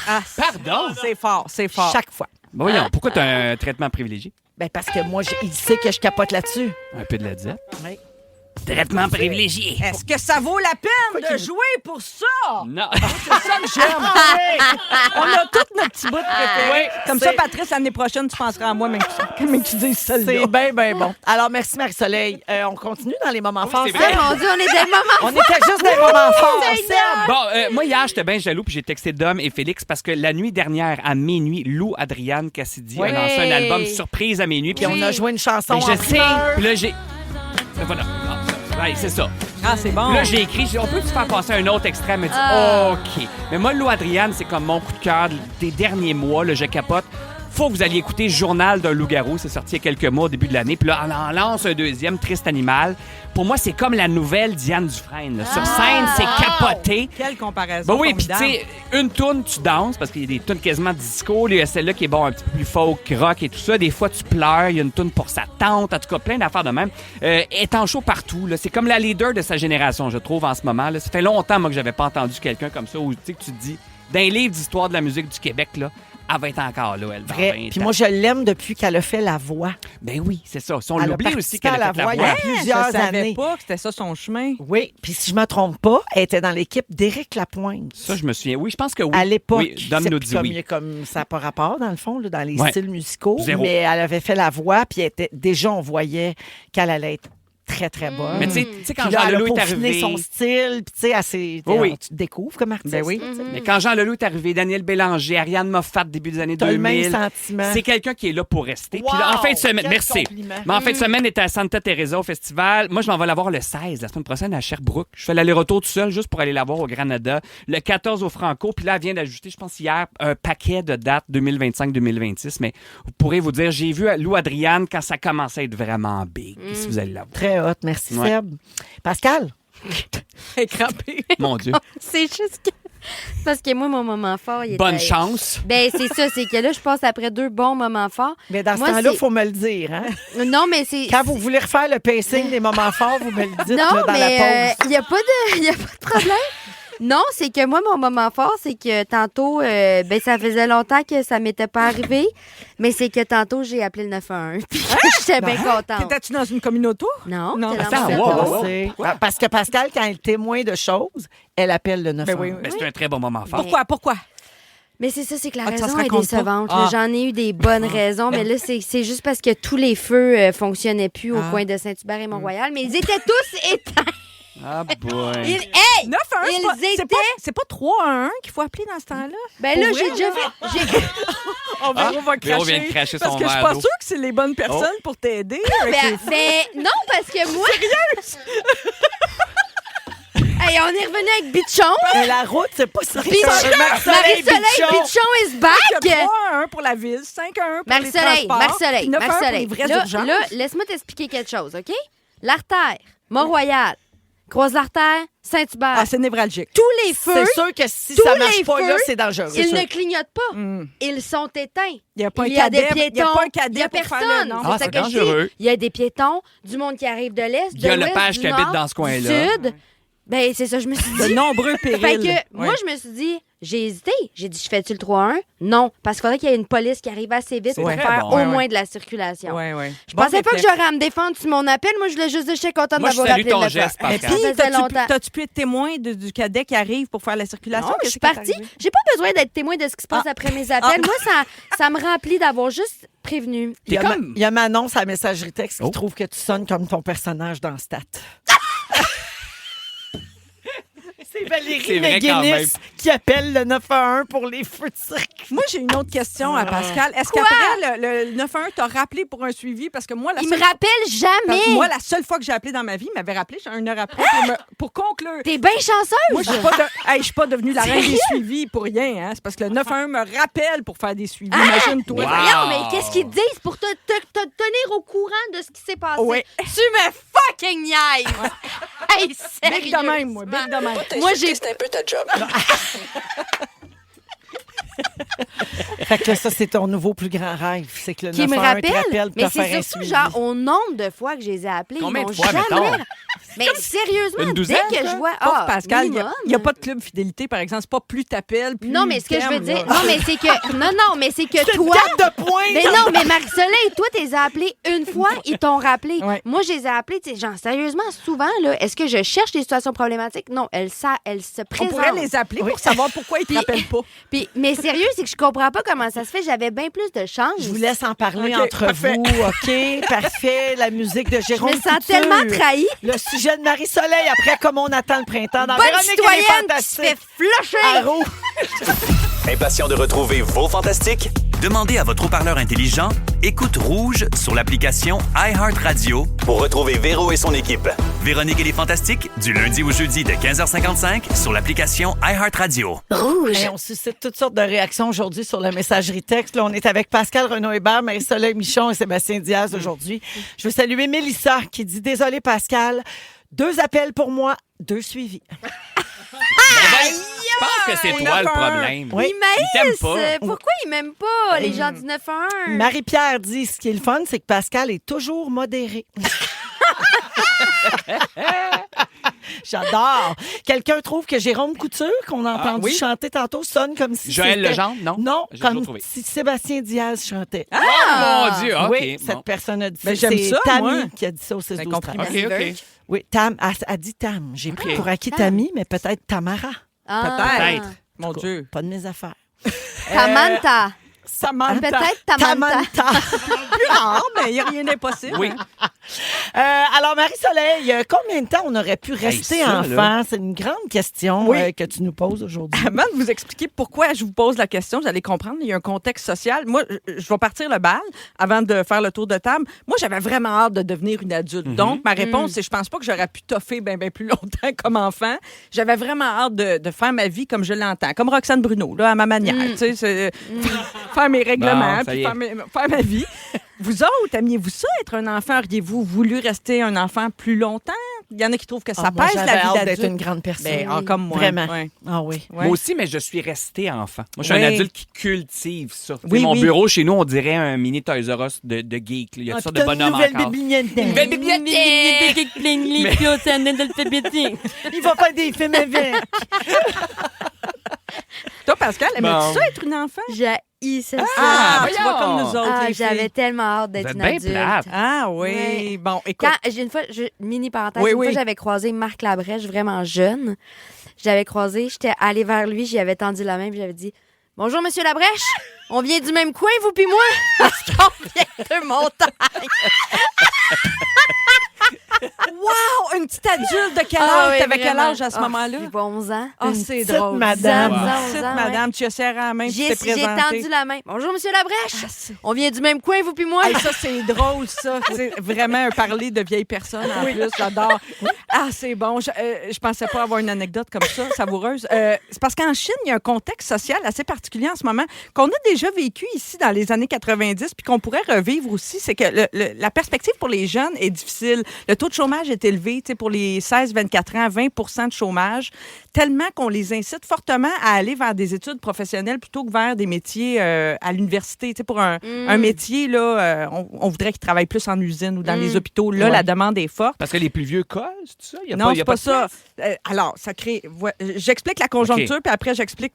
Ah, Pardon? c'est fort, c'est fort. Chaque fois. Ben voyons, pourquoi tu as un traitement privilégié? Ben parce que moi, il sait que je capote là-dessus. Un peu de Led Zepp. Oui. Traitement privilégié. Est-ce que ça vaut la peine de jouer pour ça? Non. C'est ça que j'aime. On a tous nos petits bouts préférés. Comme ça, c'est- Patrice, l'année prochaine, tu penseras à moi, mais que tu dises ça. C'est bien, bien bon. Alors, merci Marie-Soleil. On continue dans les moments forts. c'est vrai. Ah, mon Dieu, on est des moments. On était juste dans les moments forts. Seb. Bon, moi, hier, j'étais bien jaloux, puis j'ai texté Dom et Félix parce que la nuit dernière, à minuit, Lou Adriane Cassidy Oui. a lancé un album surprise à minuit. Puis on a joué une chanson. Ben, je en sais. fleurs. Puis là, j'ai. Voilà. Ouais, c'est ça. Ah, c'est bon. Puis là, j'ai écrit, on peut-tu faire passer un autre extrait? Elle m'a dit, OK. Mais moi, Lou Adriane, c'est comme mon coup de cœur des derniers mois. Là, je capote. Faut que vous alliez écouter Journal d'un loup-garou. C'est sorti il y a quelques mois, au début de l'année. Puis là, on en lance un deuxième, Triste Animal. Pour moi, c'est comme la nouvelle Diane Dufresne. là. Sur scène, c'est capoté. Quelle comparaison. Ben oui, puis tu formidable. sais, une toune, tu danses, parce qu'il y a des tounes quasiment disco. Il y a celle-là qui est bon, un petit peu plus folk, rock et tout ça. Des fois, tu pleures. Il y a une toune pour sa tante. En tout cas, plein d'affaires de même. Elle est en show partout. Là. C'est comme la leader de sa génération, je trouve, en ce moment. Là. Ça fait longtemps, moi, que j'avais pas entendu quelqu'un comme ça, où tu sais, que tu te dis, dans les livres d'histoire de la musique du Québec, là, elle va être encore là, elle. dans Vrai. 20 Puis ans. moi, je l'aime depuis qu'elle a fait la voix. Ben oui, c'est ça. Si on Elle a l'oublie aussi participé qu'elle a à fait la voix la il y a voix. plusieurs Je savais années. pas que c'était ça son chemin. Oui, puis si je me trompe pas, elle était dans l'équipe d'Éric Lapointe. Ça, je me souviens. Oui, je pense que oui. À l'époque, Oui, Dom c'est nous plus dit comme, oui. comme ça n'a pas rapport, dans le fond, là, dans les Ouais. styles musicaux. Zéro. Mais elle avait fait la voix, puis elle était, déjà, on voyait qu'elle allait être très, très bonne. Mais tu sais, quand Puis là, Jean elle a Leloup est peaufiné arrivé... son style, puis tu sais, Oui, oui. tu te découvres comme artiste. Ben oui. là, tu sais. Mais quand Jean Leloup est arrivé, Daniel Bélanger, Ariane Moffat, début des années T'as 2000... le même sentiment. C'est quelqu'un qui est là pour rester. Puis Wow! là, en fin de semaine, Quel merci. compliment. Mais en fin de semaine, on était à Santa Teresa au festival. Moi, je m'en vais la voir le 16, la semaine prochaine à Sherbrooke. Je fais l'aller-retour tout seul juste pour aller la voir au Granada. Le 14 au Franco. Puis là, elle vient d'ajouter, je pense hier, un paquet de dates 2025-2026. Mais vous pourrez vous dire, j'ai vu Lou Adriane quand ça commençait à être vraiment big. Si vous allez la voir. Très hot. Merci, Ouais. Seb. Pascal? Écrapé. Mon Dieu. C'est juste que. Parce que moi, mon moment fort, il Bonne était. chance. Ben, c'est ça, c'est que là, je passe après 2 bons moments forts. Mais dans ce Moi, temps-là, il c'est- faut me le dire. Hein? Non, mais c'est. Quand vous voulez refaire le pacing des moments forts, vous me le dites Non, là, dans mais la pause. il n'y a pas de problème. Non, c'est que moi, mon moment fort, c'est que tantôt, ben, ça faisait longtemps que ça m'était pas arrivé, mais c'est que tantôt, j'ai appelé le 911. Puis j'étais bien contente. T'étais-tu dans une communauté? Non, Non. c'était dans Attends, mon wow, salon. wow, wow. C'est- Parce que Pascal, quand elle témoin de choses, elle appelle le 911. Ben oui, oui. Ben, c'est un très bon moment fort. Pourquoi? Mais c'est ça, c'est que la Ah, ça se raison est raconte pas? décevante. Ah. là. J'en ai eu des bonnes raisons, mais là, c'est juste parce que tous les feux fonctionnaient plus au Ah. coin de Saint-Hubert et Mont-Royal, mais ils étaient tous éteints. Ah, boy. Hey! 9 à 1, Ils c'est pas 3 à 1 qu'il faut appeler dans ce temps-là. Ben là, Pour j'ai vrai, déjà là? fait. On va Véro vient de cracher Parce son que je suis verre pas d'eau. sûre que c'est les bonnes personnes pour t'aider. avec les- Ben, non, parce que moi. Hey, on est revenu avec Bichon. Mais la route, c'est pas ça. Marie-Soleil Bichon is back. Il y a 3 à 1 pour la ville, 5 à 1 pour les Marie-Soleil, transports, Marie-Soleil, puis 9 à 1 pour Marie-Soleil. les vraies Là, urgences. là, laisse-moi t'expliquer quelque chose, OK? L'artère, Mont-Royal, Croise-l'Artère, Saint-Hubert. Ah, c'est névralgique. Tous les feux, C'est sûr que si Tous ça marche les pas, feux, là, c'est dangereux. ils C'est ne sûr. clignotent pas. Mm. Ils sont éteints. Il n'y a pas Il un y a des cadet. piétons. Il n'y a pas un Il cadet y a pour faire le personne. nom. Ah, C'est ça c'est que je dis. dangereux. Il y a des piétons, du monde qui arrive de l'Est, Il y a de le l'Ouest, page du qui habite Nord, dans ce coin-là. du Sud. Ben, c'est ça, je me suis De dit. nombreux périls. Fait que moi, Ouais. je me suis dit, j'ai hésité. J'ai dit, je fais-tu le 3-1? Non, parce qu'il faudrait qu'il y ait une police qui arrive assez vite C'est pour très faire bon. au Ouais, moins ouais. de la circulation. Ouais, ouais. Je pensais pas que j'aurais à me défendre sur mon appel. Moi, je voulais juste dire que j'étais contente Moi, je d'avoir salue appelé ton le geste, docteur. Pascal. Ça Puis, faisait longtemps. t'as-tu pu être témoin du cadet qui arrive pour faire la circulation? Non, je Qu'est-ce suis qui est partie. arrivé? J'ai pas besoin d'être témoin de ce qui se passe après mes appels. Moi, ça me remplit d'avoir juste prévenu. Il y, a T'es comme- il y a Manon, sa messagerie texte, qui Oh. trouve que tu sonnes comme ton personnage dans Stat. C'est Valérie C'est vrai quand même. McGuinness qui appelle le 911 pour les feux de cirque. Moi, j'ai une autre question à Pascal. Est-ce Quoi? qu'après le 911 t'a rappelé pour un suivi? Parce que moi, Il me rappelle parce jamais. que moi, la seule fois que j'ai appelé dans ma vie, il m'avait rappelé 1 heure après pour conclure. T'es bien chanceuse. Moi, je suis pas devenue la reine des suivis pour rien. Hein. C'est parce que le 911 me rappelle pour faire des suivis. Imagine-toi. Wow. Voyons, mais qu'est-ce qu'ils te disent pour te tenir au courant de ce qui s'est passé? Ouais. Tu me fucking niaises! Hey, Big sérieux? de même, moi. Big de même. Moi, j'ai... C'est un peu ta job. Fait que là, ça, c'est ton nouveau plus grand rêve. C'est que le Qui me 911 te rappelle, rappelle pour mais te faire un c'est surtout suivi. genre au nombre de fois que je les ai appelés. Combien ils de m'ont fois, jamais... mettons? Mais sérieusement, Une douzaine, dès que quoi? je vois... Pauvre Pascal, il minimum. n'y a pas de club fidélité, par exemple. C'est pas plus t'appelles, plus Non, mais ce que je veux t'aimes, dire... là. Non, mais c'est que... Non, mais c'est que C'est une toi... date de pointe. Mais non, mais Marie-Soleil, toi, t'es appelé une fois, ils t'ont rappelé. Ouais. Moi, je les ai appelés, tu sais, genre, sérieusement, souvent, là, est-ce que je cherche des situations problématiques? Non, elles se On présentent. pourrait les appeler pour savoir pourquoi ils ne te rappellent pas. Puis, mais sérieux, c'est que je comprends pas comment ça se fait. J'avais bien plus de chance. Je vous laisse en parler OK, entre parfait. vous, OK? Parfait. La musique de Je Jérôme me sens Couture. tellement trahie. Le sujet de Marie-Soleil, après, comme on attend le printemps. Dans Bonne Véronique, citoyenne elle est qui se fait fantastique. flusher. À rouge. Impatient de retrouver vos fantastiques? Demandez à votre haut-parleur intelligent Écoute Rouge sur l'application iHeartRadio pour retrouver Véro et son équipe. Véronique et les Fantastiques, du lundi au jeudi de 15h55 sur l'application iHeartRadio. Rouge. Hey, on suscite toutes sortes de réactions aujourd'hui sur la messagerie texte. Là, on est avec Pascal Renaud-Hébert, Marie-Soleil Michon et Sébastien Diaz aujourd'hui. Je veux saluer Mélissa qui dit « Désolé Pascal, 2 appels pour moi, 2 suivis. » Je pense que c'est toi le problème. Oui. Ils t'aiment m'haïssent. pas. Pourquoi ils m'aiment pas, les gens du 9-1? Marie-Pierre dit « Ce qui est le fun, c'est que Pascal est toujours modéré. » J'adore. Quelqu'un trouve que Jérôme Couture, qu'on a entendu oui? chanter tantôt, sonne comme si Joël c'était... Legendre, non? Non, J'ai toujours comme trouvé. si Sébastien Diaz chantait. Oh mon Dieu, OK. Oui, bon. cette personne a dit ça. Ben, j'aime C'est ça, Tammy moi. qui a dit ça au 16 Un 12 compliment. 13. OK, OK. Oui, Tam, elle dit Tam. J'ai pris OK. pour acquis Tammy, mais peut-être Tamara. Peut-être. Mon Dieu. Pas de mes affaires. Tamanta. Samantha. Peut-être Tamanta. Tamanta. Plus rare, mais il n'y a rien d'impossible. Oui. Alors, Marie-Soleil, combien de temps on aurait pu rester ça, enfant? là. C'est une grande question Oui. que tu nous poses aujourd'hui. Avant de vous expliquer pourquoi je vous pose la question, vous allez comprendre, il y a un contexte social. Moi, je vais partir le bal avant de faire le tour de table. Moi, j'avais vraiment hâte de devenir une adulte. Donc, ma réponse, c'est je pense pas que j'aurais pu toffer bien plus longtemps comme enfant. J'avais vraiment hâte de faire ma vie comme je l'entends, comme Roxane Bruno, là, à ma manière. Tu sais, faire mes règlements, Bon, ça puis y est. faire ma vie. Vous autres, aimiez-vous ça, être un enfant? Auriez-vous voulu rester un enfant plus longtemps? Il y en a qui trouvent que ça Moi, pèse j'avais la vie hâte d'adulte. d'être une grande personne. Ben, comme moi. Vraiment. Ouais. Ah oui. Ouais. Moi aussi, mais je suis resté enfant. Moi, je suis Oui. un adulte qui cultive ça. Tu sais, Oui, mon oui. bureau, chez nous, on dirait un mini Toys R Us de geek. Là. Il y a toutes sortes de bonhommes nouvelle encore. bibliothèque. Une belle bibliothèque! Il va faire des films avec. Toi, Pascal, aimais-tu Bon. ça, être une enfant? J'haïssais ça. Ah, tu vois, voyons. comme nous autres, Ah, les j'avais filles. tellement hâte d'être Vous une êtes bien adulte. plate. Ah oui. Ouais. Bon, écoute. Quand j'ai une fois, mini parenthèse, Oui, une oui. fois j'avais croisé Marc Labrèche, vraiment jeune. J'avais croisé, j'étais allée vers lui, j'y avais tendu la main, puis j'avais dit bonjour Monsieur Labrèche, on vient du même coin vous puis moi. Parce qu'on vient de montagne. Wow! Une petite adulte de quel âge? Ah oui, T'avais quel vraiment. âge à ce Ah, moment-là? j'ai pas 11 ans. Ah, Une c'est petite drôle. madame. Une Wow. petite 11 ans, madame, tu as serré à la main, tu t'es J'ai présentée. tendu la main. Bonjour Monsieur Labrèche, c'est- on vient du même coin vous puis moi. Hey, ça, c'est drôle, ça. C'est vraiment un parler de vieille personne, en plus. J'adore. Ah, c'est bon. Je pensais pas avoir une anecdote comme ça, savoureuse. C'est parce qu'en Chine, il y a un contexte social assez particulier en ce moment qu'on a déjà vécu ici dans les années 90 puis qu'on pourrait revivre aussi. C'est que la perspective pour les jeunes est difficile. Le taux de chômage est élevé. Tu sais, pour les 16-24 ans, 20 de chômage, tellement qu'on les incite fortement à aller vers des études professionnelles plutôt que vers des métiers à l'université. Tu sais, pour un métier, là, on voudrait qu'ils travaillent plus en usine ou dans les hôpitaux. Là, la demande est forte. Parce que les plus vieux collent, c'est ça? Il y a Non, il y a c'est pas de ça. place? Alors, ça crée. J'explique la conjoncture, puis après, j'explique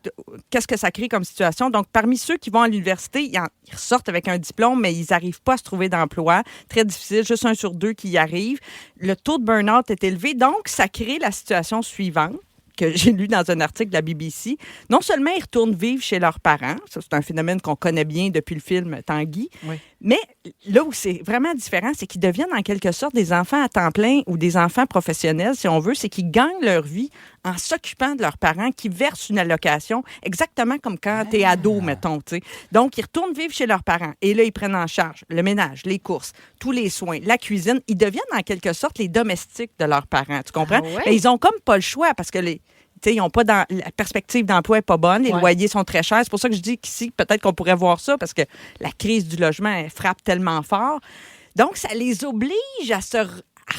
qu'est-ce que ça crée comme situation. Donc, parmi ceux qui vont à l'université, ils ressortent avec un diplôme, mais ils n'arrivent pas à se trouver d'emploi. Très difficile, juste 1 sur 2 qui y arrive. Le taux de burn-out est élevé, donc ça crée la situation suivante que j'ai lu dans un article de la BBC. Non seulement ils retournent vivre chez leurs parents, ça c'est un phénomène qu'on connaît bien depuis le film Tanguy, mais là où c'est vraiment différent, c'est qu'ils deviennent en quelque sorte des enfants à temps plein ou des enfants professionnels, si on veut, c'est qu'ils gagnent leur vie en s'occupant de leurs parents qui versent une allocation, exactement comme quand t'es ado, mettons, tu sais. Donc, ils retournent vivre chez leurs parents et là, ils prennent en charge le ménage, les courses, tous les soins, la cuisine. Ils deviennent en quelque sorte les domestiques de leurs parents, tu comprends? Ah ouais? Ben, ils ont comme pas le choix parce que ils n'ont pas la perspective d'emploi n'est pas bonne, les loyers sont très chers. C'est pour ça que je dis qu'ici, peut-être qu'on pourrait voir ça parce que la crise du logement elle frappe tellement fort. Donc, ça les oblige à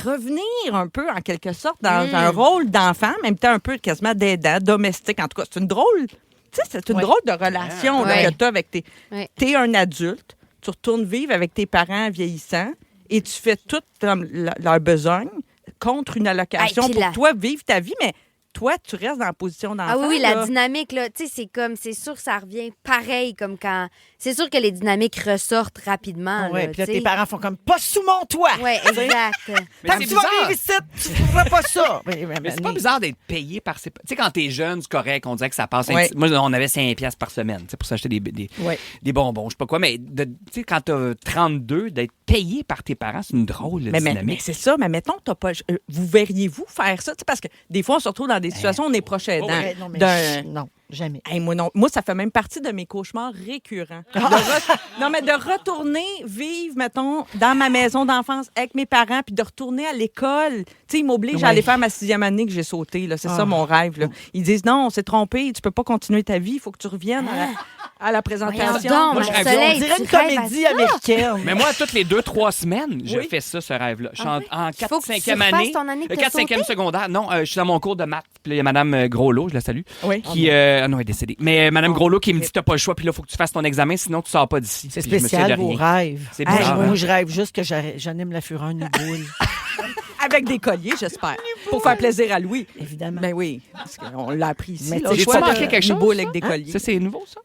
revenir un peu, en quelque sorte, dans un rôle d'enfant, même temps un peu quasiment d'aidant, domestique. En tout cas, c'est une drôle, c'est une drôle de relation là, Ouais. que tu as avec tes... Ouais. T'es un adulte, tu retournes vivre avec tes parents vieillissants et tu fais tout comme leur besogne. contre une allocation Hey, puis pour toi vivre ta vie, mais toi, tu restes dans la position d'enfant. Ah oui, là. la dynamique, là, tu sais, c'est sûr que ça revient pareil comme quand... C'est sûr que les dynamiques ressortent rapidement. Oui, là, puis là, tu sais. tes parents font comme pas sous mon toit. Oui, exact. Mais Tant c'est que tu vas bizarre. vivre ici, tu ne feras pas ça. Mais c'est pas bizarre d'être payé par ses... Tu sais, quand t'es jeune, c'est correct, on dirait que ça passe... Ouais. Moi, on avait 5 piastres par semaine, tu sais, pour s'acheter Ouais. des bonbons, je sais pas quoi, mais tu sais, quand t'as 32, d'être payé par tes parents, c'est une drôle de Mais dynamique. c'est ça, mais mettons, t'as pas, vous verriez-vous faire ça? Tu sais, parce que des fois, on se retrouve dans des situations où on est proche aidant. Ouais, non, mais non, jamais. Hey, moi, non. Moi, ça fait même partie de mes cauchemars récurrents. Non, mais de retourner vivre, mettons, dans ma maison d'enfance avec mes parents, puis de retourner à l'école. Tu sais, ils m'obligent à aller faire ma 6e année que j'ai sauté. C'est ça mon rêve. Là. Ils disent non, on s'est trompé, tu peux pas continuer ta vie, il faut que tu reviennes à la présentation. Voyons donc, Moi, je rêve- Soleil, On dirait tu une rêves à comédie ça? américaine. Mais moi, toutes les 2-3 semaines, je Oui. fais ça, ce rêve-là. Je suis Ah oui? en Il faut que tu 4-5e refasses année. ton année que t'as 4-5e sauté? secondaire. Non, je suis dans mon cours de maths. Puis là, il y a Mme Groslot, je la salue. Oui. Qui, non, elle est décédée. Mais Mme Groslot qui me dit t'as pas le choix, puis là, il faut que tu fasses ton examen, sinon tu sors pas d'ici. C'est Puis je me souviens spécial, de vos rien. rêves. C'est Hey, bizarre, moi, hein? je rêve juste que j'anime la fureur une boule. Avec des colliers, j'espère. Pour faire plaisir à Louis. Évidemment. Ben oui, parce qu'on l'a appris ici. Mais là, tu sais, le j'ai-tu choix manqué de quelque chose, boule avec ça? des colliers. Ça, c'est nouveau, ça?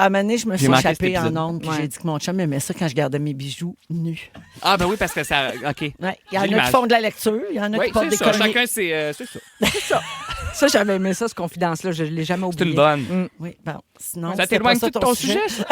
À un moment donné, je me suis J'ai manqué cet échappée en épisode. ondes, puis Ouais. j'ai dit que mon chum aimait ça quand je gardais mes bijoux nus. Ah, ben oui, parce que ça. OK. Ouais. Il y en J'ai a qui l'image. font de la lecture, il y en a Oui, qui portent c'est des ça. colliers. Chacun, c'est ça. Ça, j'avais aimé ça, cette confidence-là. Je ne l'ai jamais oublié. C'est une bonne. Mm. Oui, bon. Sinon, Ça c'était t'éloigne pas ça de ton sujet, ça?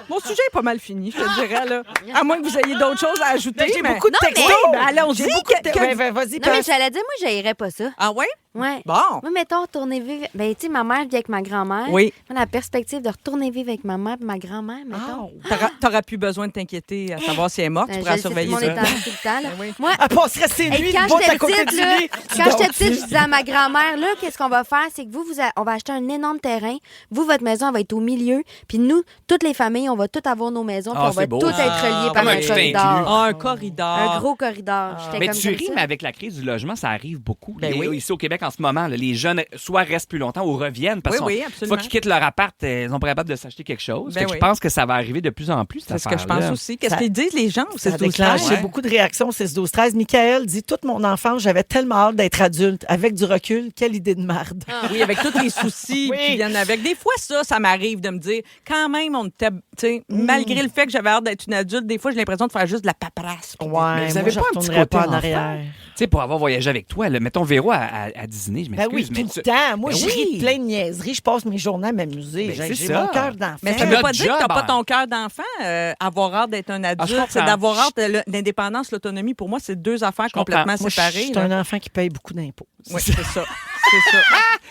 Mon sujet est pas mal fini, je te dirais. Là. À moins que vous ayez d'autres choses à ajouter. Ben, j'ai mais- beaucoup de Non, textos. mais- Ben, allons-y. J'ai beaucoup de textos. Vas-y, Non, mais passe. j'allais dire, moi, j'haïrais pas ça. Ah ouais? Ouais. Bon. Moi, mettons, retourner vivre. Ben, tu sais, ma mère vit avec ma grand-mère. Oui. Moi, la perspective de retourner vivre avec ma mère et ma grand-mère, mettons. T'auras plus besoin de t'inquiéter à savoir si elle est morte. Tu Ben, pourras je sais, surveiller tout le monde ça. est en tout le temps. Là. Ben oui. Moi, Elle passerait ses hey, nuits quand de bout à j'étais côté petite, du là, lit. quand j'étais petite, je disais à ma grand-mère, là, qu'est-ce qu'on va faire, c'est que on va acheter un énorme terrain. Vous, votre maison, elle va être au milieu. Puis nous, toutes les familles, on va toutes avoir nos maisons. Puis Ah, on va c'est beau, toutes ça. être reliées par Comme un un tout corridor. inclus. Ah, un corridor. Un gros corridor. J'étais Mais comme tu comme ris, ça. mais avec la crise du logement, ça arrive beaucoup. Ben oui. Ici au Québec, en ce moment, là, les jeunes soit restent plus longtemps ou reviennent parce Oui, que oui, une absolument. fois qu'ils quittent leur appart, ils sont pas capables de s'acheter quelque chose. Ben Fait que oui. Je pense que ça va arriver de plus en plus, cette C'est ce que je pense affaire-là. aussi. Qu'est-ce Ça- qu'ils disent, les gens, au Ça a 6 12 déclenché 13? beaucoup de réactions au 6-12-13. Michael dit toute mon enfance, j'avais tellement hâte d'être adulte. Avec du recul, quelle idée de marde. Oui, avec tous les soucis Oui. qui viennent avec. Des fois, ça m'arrive de me dire, quand même, on était, tu sais, Mm. malgré le fait que j'avais hâte d'être une adulte, des fois, j'ai l'impression de faire juste de la paperasse. Ouais, Mais vous moi, avez je pas un petit retournerais côté pas en enfant? arrière. Tu sais, pour avoir voyagé avec toi, là, mettons Véro à Disney, je Ben m'excuse. oui, mais tout le temps. Moi, Ben je oui. ris de plein de niaiseries. Je passe mes journées à m'amuser. Ben, c'est J'ai ça. mon cœur d'enfant. Mais ça C'est veut notre pas dire que t'as job, pas hein. ton cœur d'enfant. Avoir hâte d'être un je adulte, comprends. c'est d'avoir hâte de l'indépendance, l'autonomie. Pour moi, c'est deux affaires comprends. complètement Moi, je séparées. suis là. un enfant qui paye beaucoup d'impôts. Oui, c'est ça. C'est ça.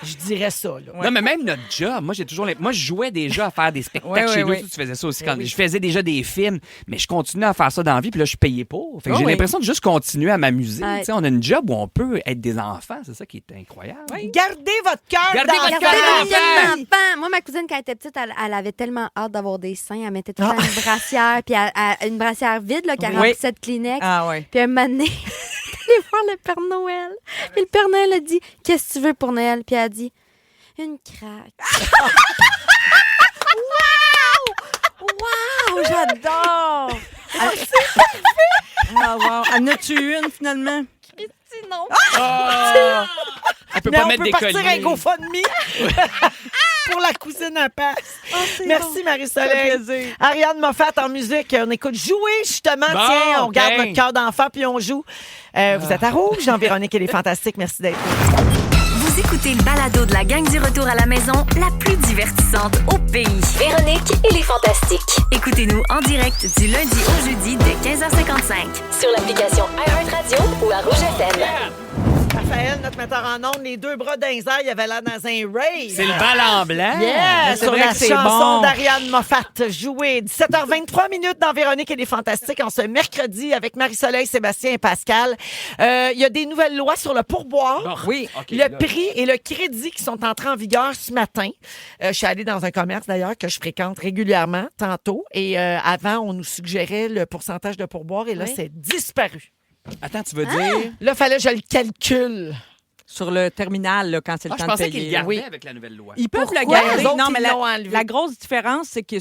Je dirais ça. Là. Non, mais même notre job, moi, j'ai toujours. Moi, je jouais déjà à faire des spectacles Ouais, chez ouais, nous. ouais. Tu faisais ça aussi. Je faisais déjà des films, mais je continue à faire ça dans la vie, puis là, je payais pas. Fait que Oh, j'ai oui. l'impression de juste continuer à m'amuser. Ouais. Tu sais, on a une job où on peut être des enfants. C'est ça qui est incroyable. Gardez votre cœur Gardez d'enfant. votre Regardez cœur votre d'enfant. jeune enfant. Moi, ma cousine, quand elle était petite, elle avait tellement hâte d'avoir des seins. Elle mettait tout le temps une brassière, puis une brassière vide, là, qui Oui. remplissait de Kleenex. Ah ouais. Puis un moment donné, elle allait voir le Père Noël. Puis le Père Noël a dit « Qu'est-ce que tu veux pour Noël? » Puis elle a dit « Une craque. Wow, j'adore! Ah, wow. En as-tu une, finalement? » Sinon, Elle peut Mais pas on mettre peut des partir colliers. un GoFundMe pour la cousine à passe. Merci, Marie-Soleil. Ariane Moffat en musique. On écoute jouer, justement. Bon, Tiens, on garde ben. notre cœur d'enfant puis on joue. Vous êtes à Rouge. Jean-Véronique, elle est fantastique. Merci d'être là. Vous écoutez le balado de la gang du retour à la maison, la plus divertissante au pays. Véronique et les Fantastiques. Écoutez-nous en direct du lundi au jeudi dès 15h55. Sur l'application iHeartRadio ou à Rouge FM. Raphaël, notre metteur en ondes, les deux bras d'un air, il avait l'air dans un rave. C'est le bal en blanc. Yeah, c'est sur vrai la que c'est chanson bon. d'Ariane Moffat, jouée 17h23 minutes dans Véronique et les Fantastiques en ce mercredi avec Marie-Soleil, Sébastien et Pascal. Il y a des nouvelles lois sur le pourboire. Bon, Oui. OK, Le là. prix et le crédit qui sont entrés en vigueur ce matin. Je suis allée dans un commerce, d'ailleurs, que je fréquente régulièrement, tantôt. Et avant, on nous suggérait le pourcentage de pourboire et là, Oui. c'est disparu. Attends, tu veux dire. Là, il fallait que je le calcule. sur le terminal là, quand c'est le Je temps de pensais qu'ils payer. le gardaient Oui. avec la nouvelle loi. Ils peuvent le Pourquoi garder. eux autres, Non, mais ils l'ont enlevé? la grosse différence, c'est que,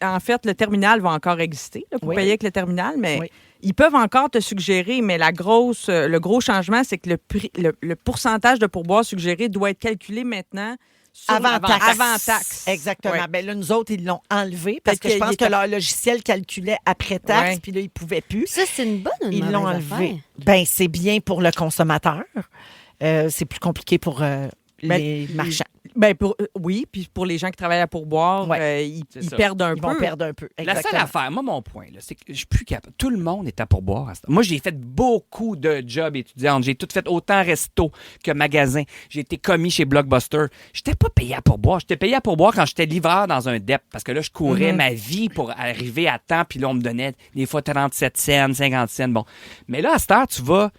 en fait, le terminal va encore exister là, pour Oui. payer avec le terminal, mais Oui. ils peuvent encore te suggérer, mais le gros changement, c'est que le pourcentage de pourboire suggéré doit être calculé maintenant sur Avant taxe. Avant taxe. Exactement. Ouais. Ben là, nous autres, ils l'ont enlevé parce Fait que je pense qu'il que était- leur logiciel calculait après taxe, Ouais. puis là, ils ne pouvaient plus. Ça, c'est une bonne ou une Ils l'ont mauvaise enlevé. affaire? Ben, c'est bien pour le consommateur. C'est plus compliqué pour les marchands. Ben oui, puis pour les gens qui travaillent à pourboire, Ouais. ils C'est ça. perdent un Ils peu. vont perdre un peu. La seule Exactement. affaire, moi, mon point, là, c'est que je suis plus capable. Tout le monde est à pourboire. À ce temps. Moi, j'ai fait beaucoup de jobs étudiantes. J'ai tout fait autant resto que magasin. J'ai été commis chez Blockbuster. J'étais pas payé à pourboire. J'étais payé à pourboire quand j'étais livreur dans un DEP. Parce que là, je courais ma vie pour arriver à temps. Puis là, on me donnait des fois 37 cents, 50 cents. Bon. Mais là, à cette heure, tu vas...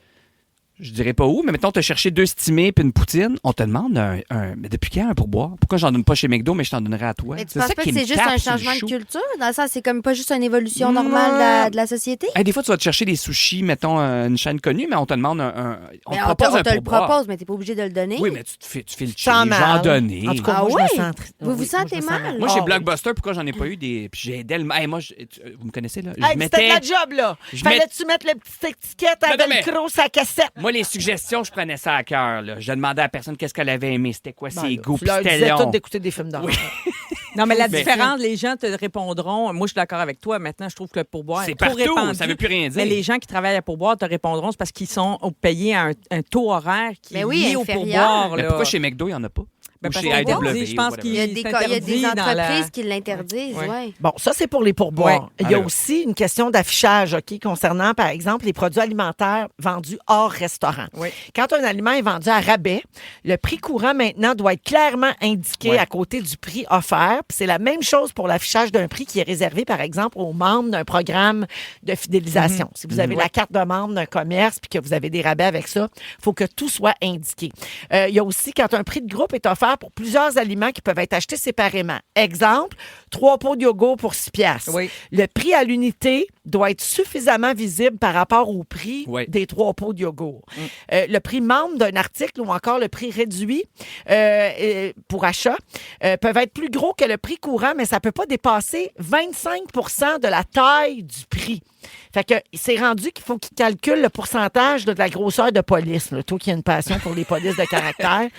Je dirais pas où, mais mettons, tu as cherché 2 stimés puis une poutine. On te demande mais depuis quand un pourboire? Pourquoi j'en donne pas chez McDo, mais je t'en donnerai à toi? Mais tu C'est penses ça pas qui que me c'est juste tape un sur le changement de chou. culture? Dans le sens, c'est comme pas juste une évolution normale de la société? Hey, des fois, tu vas te chercher des sushis, mettons, une chaîne connue, mais on te demande on Mais te on propose un te le pourboire. propose, mais t'es pas obligé de le donner. Oui, mais tu fais le Sens cheer, mal. j'en donné. En tout cas, Ah moi, je ouais? me sens... Vous vous sentez mal? Moi, chez Ah, Blockbuster, pourquoi j'en ai pas eu des. Puis j'ai aidé le. Hey, moi, vous me connaissez, là? Hey, c'était de la job, là. Je Fallait-tu mettre le petit étiquette à Non, mais- velcro sa cassette? Moi, les suggestions, je prenais ça à cœur, là. Je demandais à la personne qu'est-ce qu'elle avait aimé, c'était quoi ses goûts, Tu puis leur c'était disais long. toutes d'écouter des films d'horreur. Non, mais la Mais- différence, les gens te répondront. Moi, je suis d'accord avec toi. Maintenant, je trouve que le pourboire C'est est trop partout, répandu. ça veut plus rien dire. Mais les gens qui travaillent à pourboire te répondront, c'est parce qu'ils sont payés à un taux horaire qui Mais est oui, lié au inférieur. pourboire. Mais là. pourquoi chez McDo, il n'y en a pas? Ben, Ou parce chez qu'on IW, dit, je pense whatever. qu'il Il y a des interdit dans la- entreprises qui l'interdisent, Ouais. ouais. Bon, ça, c'est pour les pourboires. Ouais. Il y a Alors. aussi une question d'affichage, OK, concernant, par exemple, les produits alimentaires vendus hors restaurant. Oui. Quand un aliment est vendu à rabais, le prix courant maintenant doit être clairement indiqué Ouais. à côté du prix offert. Puis c'est la même chose pour l'affichage d'un prix qui est réservé, par exemple, aux membres d'un programme de fidélisation. Si vous avez la carte de membre d'un commerce puis que vous avez des rabais avec ça, il faut que tout soit indiqué. Il y a aussi quand un prix de groupe est offert pour plusieurs aliments qui peuvent être achetés séparément. Exemple, 3 pots de yogourt pour 6 piastres. Oui. Le prix à l'unité doit être suffisamment visible par rapport au prix Oui. des 3 pots de yogourt. Le prix membre d'un article ou encore le prix réduit pour achat peuvent être plus gros que le prix courant, mais ça ne peut pas dépasser 25 de la taille du prix. Fait que c'est rendu qu'il faut qu'ils calculent le pourcentage de la grosseur de police. Là. Toi qui as une passion pour les polices de caractère.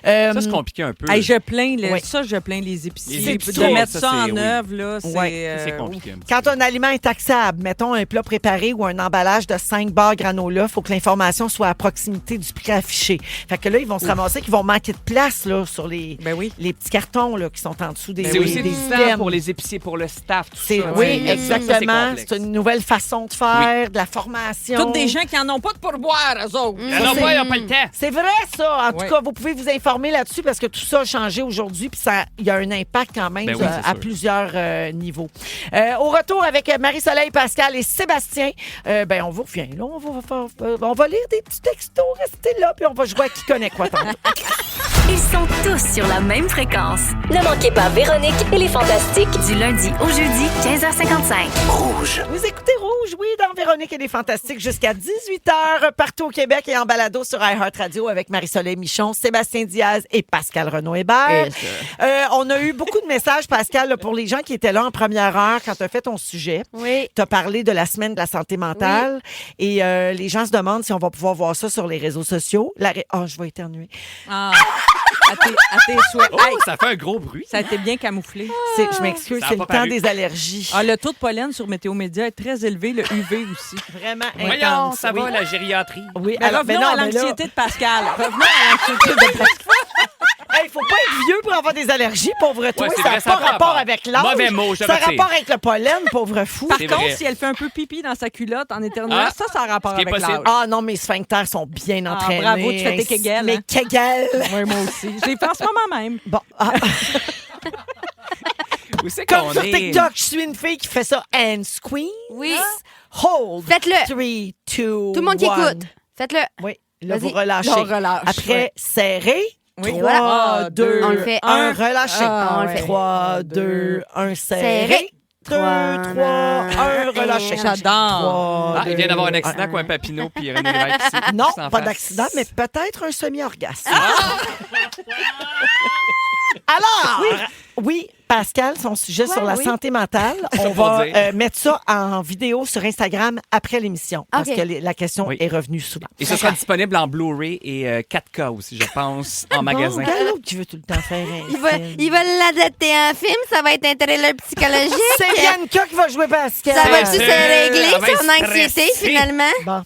Ça, c'est compliqué un peu. Hey, je plains Oui. ça, je plains les épiciers. Les De épiciers, mettre ça, ça en c'est- oui. œuvre, là, c'est... Ouais. C'est compliqué un petit Quand un aliment est taxable, mettons un plat préparé ou un emballage de 5 barres granola, il faut que l'information soit à proximité du prix affiché. Fait que là, ils vont se ramasser qu'ils vont manquer de place là, sur les, Ben oui. les petits cartons là, qui sont en dessous des C'est aussi des du temps items. pour les épiciers, pour le staff, tout C'est- ça. oui, Ouais. Ça, c'est exactement. complexe. C'est une nouvelle façon de faire, de la formation. Toutes des gens qui n'en ont pas de pourboire, eux autres. Ah non, pas, ils n'ont pas le temps. C'est vrai, ça. En Ouais. tout cas, vous pouvez vous informer là-dessus parce que tout ça a changé aujourd'hui puis il y a un impact quand même Ben oui, c'est à sûr. plusieurs niveaux. Au retour avec Marie-Soleil, Pascal et Sébastien, on vous revient. Là, on va lire des petits textos, restez là, puis on va jouer à qui connaît quoi. tantôt. Ils sont tous sur la même fréquence. Ne manquez pas Véronique et les Fantastiques. Du lundi au jeudi, 15h55. Vous écoutez Rouge, oui, dans Véronique et les Fantastiques jusqu'à 18h partout au Québec et en balado sur iHeartRadio avec Marie-Soleil Michon, Sébastien Diaz et Pascal Renaud-Hébert. On a eu beaucoup de messages, Pascal, là, pour les gens qui étaient là en première heure quand tu as fait ton sujet. Oui. Tu as parlé de la semaine de la santé mentale et les gens se demandent si on va pouvoir voir ça sur les réseaux sociaux. Je vais éternuer. Ah, à tes souhaits. Oh, Hey, ça fait un gros bruit. ça a été bien camouflé. Je m'excuse, Ça a c'est le pas temps paru. des allergies. Ah, le taux de pollen sur Météo Média est très élevé, le UV aussi. Vraiment Voyons, intense. ça oui. va, la gériatrie. Oui, Mais alors, mais revenons non, à mais là- l'anxiété de Pascal. Revenons à l'anxiété de Pascal. Il faut pas être vieux pour avoir des allergies, pauvre toi. Ouais, c'est ça vrai, n'a ça pas a pas rapport rapport. avec l'âge. Mauvais mot, je Ça a retire. rapport avec le pollen, pauvre fou. Par C'est contre, vrai. si elle fait un peu pipi dans sa culotte en éternuant, Ah, ça a rapport ce qui est avec l'âge. possible. Ah non, mes sphincters sont bien Ah, entraînés. bravo, tu fais tes kegels, Mes hein? kegels. Oui, moi aussi. Je l'ai fait en ce moment même. Bon, Où c'est comme qu'on sur est? TikTok, je suis une fille qui fait ça. And squeeze, Oui. hold. Faites-le. 3, 2, Tout le monde qui 1. écoute. Faites-le. Oui, là, vous Vas-y. relâchez. Là, on relâche, Après, ouais. serré. Oui. 3, Voilà. 2, On le fait. 1, relâché. Ah, on le fait. 3, 2, 1, serré. Serré. 2, 3, 1, relâchez. J'adore. Ah, il vient d'avoir un accident, quoi, un Papineau, puis René Lévesque ici. Non, Sans pas face. d'accident, mais peut-être un semi-orgasme. Alors, oui, Pascal, son sujet sur la santé mentale, on va mettre ça en vidéo sur Instagram après l'émission, parce OK. que la question Oui. est revenue souvent. Et ce sera disponible en Blu-ray et 4K aussi, je pense, en magasin. Bon, quel autre qui veut tout le temps faire un film? Il va l'adapter en film, ça va être un thriller psychologique. C'est Bianca qui va jouer Pascal. Ça va-tu se régler Elle va être son anxiété, stressée. finalement? Bon.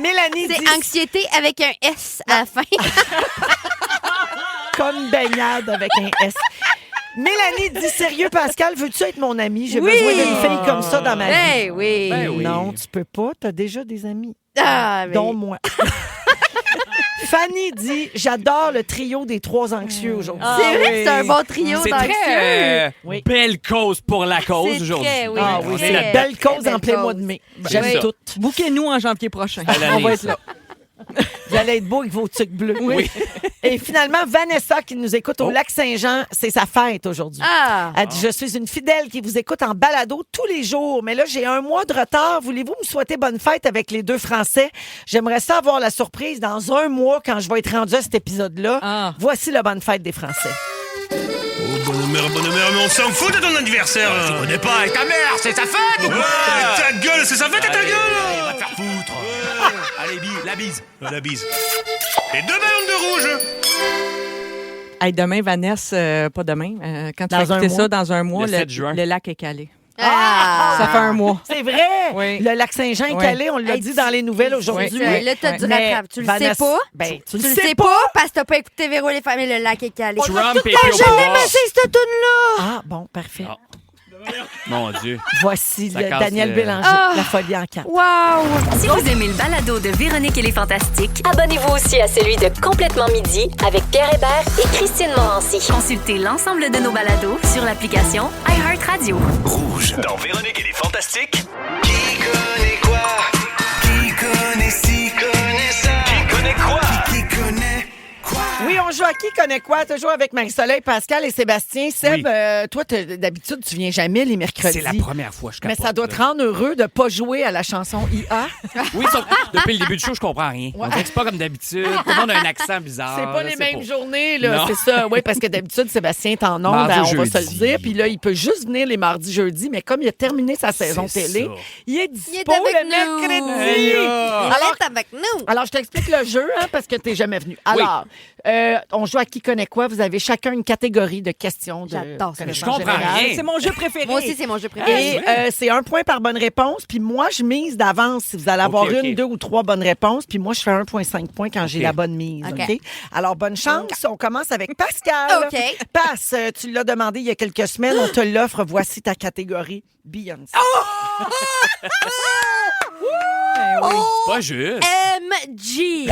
Mélanie dit C'est anxiété avec un S à la fin. comme baignade avec un S. Mélanie dit sérieux, Pascal, veux-tu être mon ami? J'ai besoin d'une fille comme ça dans ma vie. Ben oui. Ben oui. Non, tu peux pas. T'as déjà des amis. Ah, ben- Dont moi. Fanny dit j'adore le trio des 3 anxieux aujourd'hui. C'est vrai que c'est un bon trio C'est d'anxieux. très Oui. belle cause pour la cause C'est aujourd'hui. très, oui. Ah oui, Très, c'est la belle très cause belle en plein cause. mois de mai. Ben, J'aime c'est ça. tout. Bouquez-nous en janvier prochain. À l'année, On va être ça. là. Vous allez être beau avec vos tucs bleus. Oui. Et finalement, Vanessa qui nous écoute au Oh. Lac-Saint-Jean, c'est sa fête aujourd'hui. Ah! Elle dit, je suis une fidèle qui vous écoute en balado tous les jours, mais là, j'ai un mois de retard. Voulez-vous me souhaiter bonne fête avec les 2 Français? J'aimerais ça avoir la surprise dans un mois quand je vais être rendue à cet épisode-là. Ah. Voici la bonne fête des Français. Oh, bonne mère, mais on s'en fout de ton anniversaire. Je connais pas, et ta mère, c'est sa fête! Ouais, ta gueule, c'est sa fête et ta Allez, gueule. va te faire foutre! Allez, la bise! La bise. Et 2 ballons de rouge. Hey, demain, Vanessa, pas demain, quand tu Dans vas un écouter mois. ça dans un mois, Le 7 juin. le lac est calé. Ah! Ça fait un mois. C'est vrai! Oui. Le Lac-Saint-Jean est Oui. calé, on l'a Hey, dit dans les nouvelles aujourd'hui. Oui. Là, t'as du Mais rattrape. Tu le Vanessa- sais pas. Ben, tu Tu le sais pas parce que t'as pas écouté Véro les familles, le lac est calé. Trump et T'as Pio jamais Bois. passé cette toune-là! Ah, bon, parfait. Ah. Mon Dieu. Voici Ça casse Daniel le- Bélanger, Ah. La folie en 4. Wow! Si vous aimez le balado de Véronique et les Fantastiques, Abonnez-vous aussi à celui de Complètement Midi avec Pierre Hébert et Christine Morancy. consultez l'ensemble de nos balados sur l'application iHeartRadio. Rouge. Dans Véronique et les Fantastiques. Qui connaît quoi? Qui connaît ci, connaît ça? Qui connaît quoi? Qui connaît quoi? Oui, on joue à Qui connaît quoi? Toujours avec Marie-Soleil, Pascal et Sébastien. Seb, Oui. toi, d'habitude, tu viens jamais les mercredis. C'est la première fois que je Mais capote, ça doit là. te rendre heureux de pas jouer à la chanson IA. Oui, sauf que depuis le début du show, je comprends rien. On dirait que c'est pas comme d'habitude. Tout le monde a un accent bizarre. C'est pas là, les mêmes pas. journées, là. Non. C'est ça. Oui, parce que d'habitude, Sébastien est en ondes, Mardi, on va se le jeudi. dire. Puis là, il peut juste venir les mardis, jeudis. Mais comme il a terminé sa saison C'est télé, ça. il est Il dispo est avec le nous. mercredi. Hey, Alors, Reste avec nous! Alors, je t'explique le jeu, hein, parce que t'es jamais venu. Alors, on joue à Qui connaît quoi? Vous avez chacun une catégorie de questions. J'adore ça. connaissance Je comprends générale. rien. C'est mon jeu préféré. Moi aussi, c'est mon jeu préféré. Et c'est 1 point par bonne réponse. Puis moi, je mise d'avance si vous allez avoir OK. 1, 2 ou 3 bonnes réponses. Puis moi, je fais 1,5 points quand j'ai OK. la bonne mise. OK. OK? Alors, bonne chance. On commence avec Pascal. OK. Passe, tu l'as demandé il y a quelques semaines. On te l'offre. Voici ta catégorie Beyoncé. C'est pas juste. MG! Hit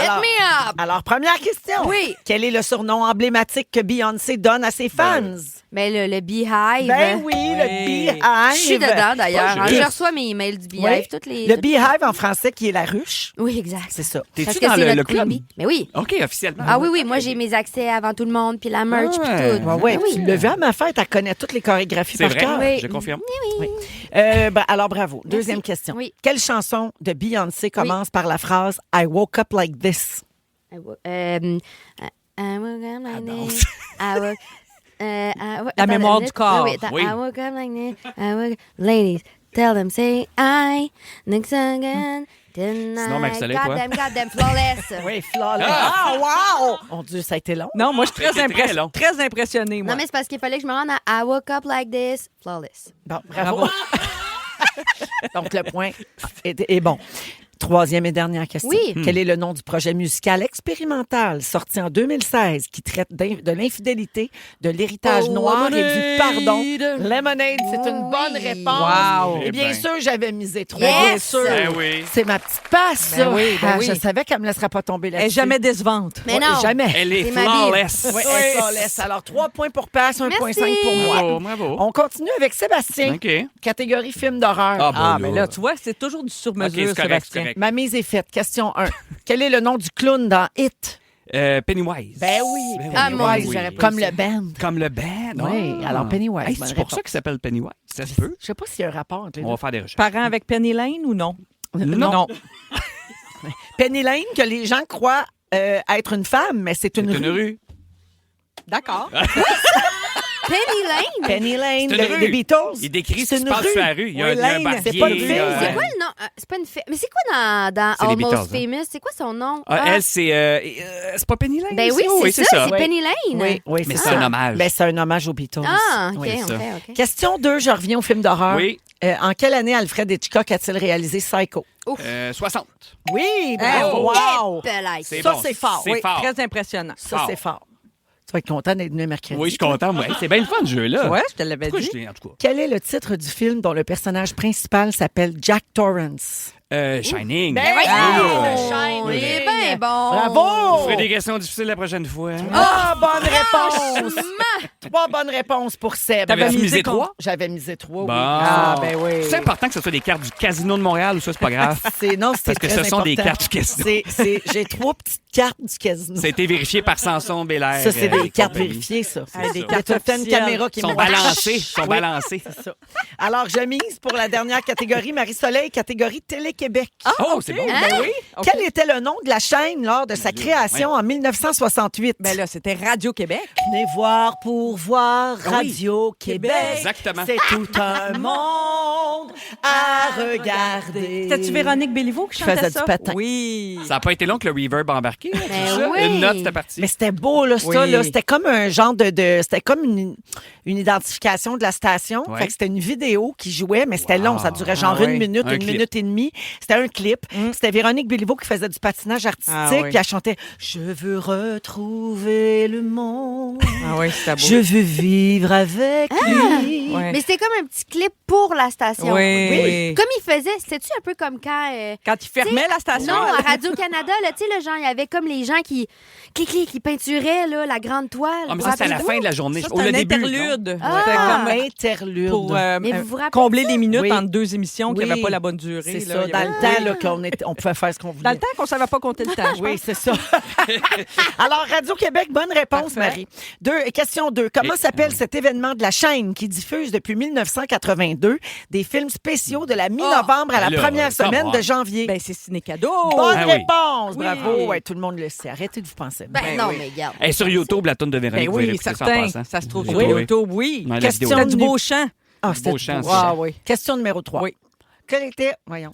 Alors- me up! Alors, première question. Oui. Quel est le surnom emblématique que Beyoncé donne à ses fans? Mais le Beehive. Ben oui, le Beehive. Je suis dedans, d'ailleurs. Pas Hein, juste. je reçois mes emails du Beehive. Oui. Toutes les, Le toutes- Beehive en français qui est la ruche. Oui, exact. C'est ça. Parce T'es-tu que dans c'est le notre club? Queenie. Mais oui. OK, officiellement. Ah oui, moi, j'ai mes accès avant tout le monde, puis la merch, puis Ouais. tout. Ouais, ouais, Oui. tu l'as vu à ma fête, elle connaît toutes les chorégraphies C'est par vrai, cœur. Oui. je confirme. Alors, bravo. Deuxième question. Oui. Quelle chanson de Beyoncé commence par la phrase I woke up like this? I woke up like this. I woke- La attends, mémoire du attends, corps. oui, attends. Oui. I woke up like this. I woke- Ladies, tell them, say I, next again, tonight. Sinon, Marie-Soleil, toi? Goddamn, flawless. Oui, flawless. Ah, wow! Mon Dieu, ça a été long. Non, moi, je suis C'était très long. très impressionnée, moi. Non, mais c'est parce qu'il fallait que je me rende à I woke up like this, flawless. Bon, bravo. Donc, le point est bon. Troisième et dernière question. Oui. Quel est le nom du projet musical expérimental sorti en 2016 qui traite de l'infidélité, de l'héritage noir et du pardon? Lemonade, c'est une bonne réponse. Wow. Et bien Eh ben. sûr, j'avais misé 3, Yes. bien sûr. Ben oui. C'est ma petite passe, ça. Ben oui, ben Ah, oui. Je savais qu'elle me laissera pas tomber Elle est là-dessus. jamais décevante. Mais Ouais, non. Jamais. Elle est C'est ma flawless. Oui, elle est flawless. Alors, 3 points pour passe, 1,5 pour moi. Bravo, bravo. On continue avec Sébastien. OK. Catégorie film d'horreur. Ah, Ah, bon, mais là, tu vois, c'est toujours du OK, sur-mesure, c'est correct, c'est Sébastien. correct. Ma mise est faite. Question 1. Quel est le nom du clown dans It? Pennywise. Ben oui. Ah, mon Pennywise, Dieu. j'aurais pas comme le band. Comme le band. Oui, Ah. alors Pennywise. Hey, bonne c'est pour ça réponse. qu'il s'appelle Pennywise. Ça se peut. Je sais pas s'il y a un rapport entre les On deux. va faire des recherches. Parents avec Penny Lane ou non? Non. Penny Lane, que les gens croient être une femme, mais c'est une C'est une rue. D'accord. Penny Lane? Penny Lane, C'est une rue. des Beatles. Il décrit ce C'est qui se une passe rue. sur la rue. Il y a, Oui, il y a un Lane, barbier. c'est pas une fille. C'est quoi le nom? C'est pas une fille. Mais c'est quoi dans C'est les Almost Beatles, Famous? C'est quoi son nom? Elle, c'est pas Penny Lane? Ben ça? oui, c'est ça. C'est Oui. Penny Lane. Oui, oui, Mais c'est c'est ça. un hommage. Ben, c'est un hommage aux Beatles. Ah, OK, Oui. ça. OK. Question 2, je reviens au film d'horreur. Oui. En quelle année Alfred Hitchcock a-t-il réalisé Psycho? 60. Oui, bravo. wow! Pelage. C'est Ça, bon. c'est fort. C'est Oui, fort. Très impressionnant. Ça, Fort. c'est fort. Tu vas être content d'être venu mercredi. Oui, je suis content. moi. Hey, c'est bien le fun, ce jeu-là. Ouais, je te l'avais Pourquoi dit. je l'ai, en tout cas? Quel est le titre du film dont le personnage principal s'appelle Jack Torrance? Shining. Ben Oui, oui. il est bien bon. Bravo! Je ferai des questions difficiles la prochaine fois. hein? Ah, bonne réponse! 3 bonnes réponses pour Seb. T'avais-tu misé con- 3? J'avais misé 3, oui. Bon. Ah, ben oui. C'est important que ce soit des cartes du Casino de Montréal ou ça, c'est pas grave? Non, c'est Parce que très ce sont des important. cartes du casino. J'ai 3 petites cartes du casino. Ça a été vérifié par Samson Belair. Ça, c'est des et cartes compagnie. vérifiées, ça. Ah, des Il y a cartes tout le temps une officielles. caméra qui Ils sont me balancés. Ils sont Oui. balancés. C'est ça. Alors, je mise pour la dernière catégorie, Marie-Soleil, catégorie Télé-Québec. Oh, c'est bon. Ben oui. OK. Quel était le nom de la chaîne lors de sa création en 1968? Ben là, c'était Radio-Québec. Venez voir pour voir Radio-Québec. Exactement. C'est tout un monde à regarder. C'était-tu Véronique Béliveau qui Je chantait faisais ça? du patin. Oui. Ça n'a pas été long que le reverb a embarqué. là, Ben c'est ça? oui. Une note, c'était parti. Mais c'était beau, là, ça. Oui. Là. C'était comme un genre c'était comme une identification de la station. Ouais. Fait que c'était une vidéo qui jouait, mais c'était long. Ça durait genre Ah oui. une minute, Un une clip. minute et demie. C'était un clip. C'était Véronique Béliveau qui faisait du patinage artistique. Ah oui. Puis elle chantait « Je veux retrouver le monde. Ah oui, c'était beau. Je veux vivre avec lui. Ouais. Mais c'était comme un petit clip pour la station. Oui. Comme il faisait, c'était-tu un peu comme quand... Quand il fermait T'sais, la station. Non, à Radio-Canada, là, tu sais, le genre, il y avait comme les gens qui peinturaient là, la grande toile. Ah, mais Vous ça, c'est à la rappelez-vous? fin de la journée. Ça, Au c'était un début, non? interlude. Ah. C'était comme Interlude. pour Mais vous vous rappelez combler les minutes Oui. entre deux émissions qui Oui. n'avaient pas la bonne durée. C'est là. ça, Il y dans avait- le temps là, on pouvait faire ce qu'on voulait. Dans le temps qu'on ne savait pas compter le temps. je Oui, pense. c'est ça. Alors, Radio-Québec, bonne réponse, Parfait. Marie. Question 2. Comment s'appelle cet événement de la chaîne qui diffuse depuis 1982 des films spéciaux de la mi-novembre à la Ben là, première come semaine on. de janvier? Ben, c'est ciné-cadeau. Bonne Ah oui. réponse! Oui. Bravo! Ouais, tout le monde le sait. Arrêtez de vous penser. Ben non, mais regarde. Hey, sur YouTube, la toune de Véronique, Ben vous pouvez oui, l'écouter ça en certain. passant. Ça se trouve Oui. sur YouTube, oui. Ouais, la Question vidéo. C'était du beau chant. Ah, Beau chant, beau. ça. Ah, oui. Question numéro 3. Oui. Quel était... Voyons.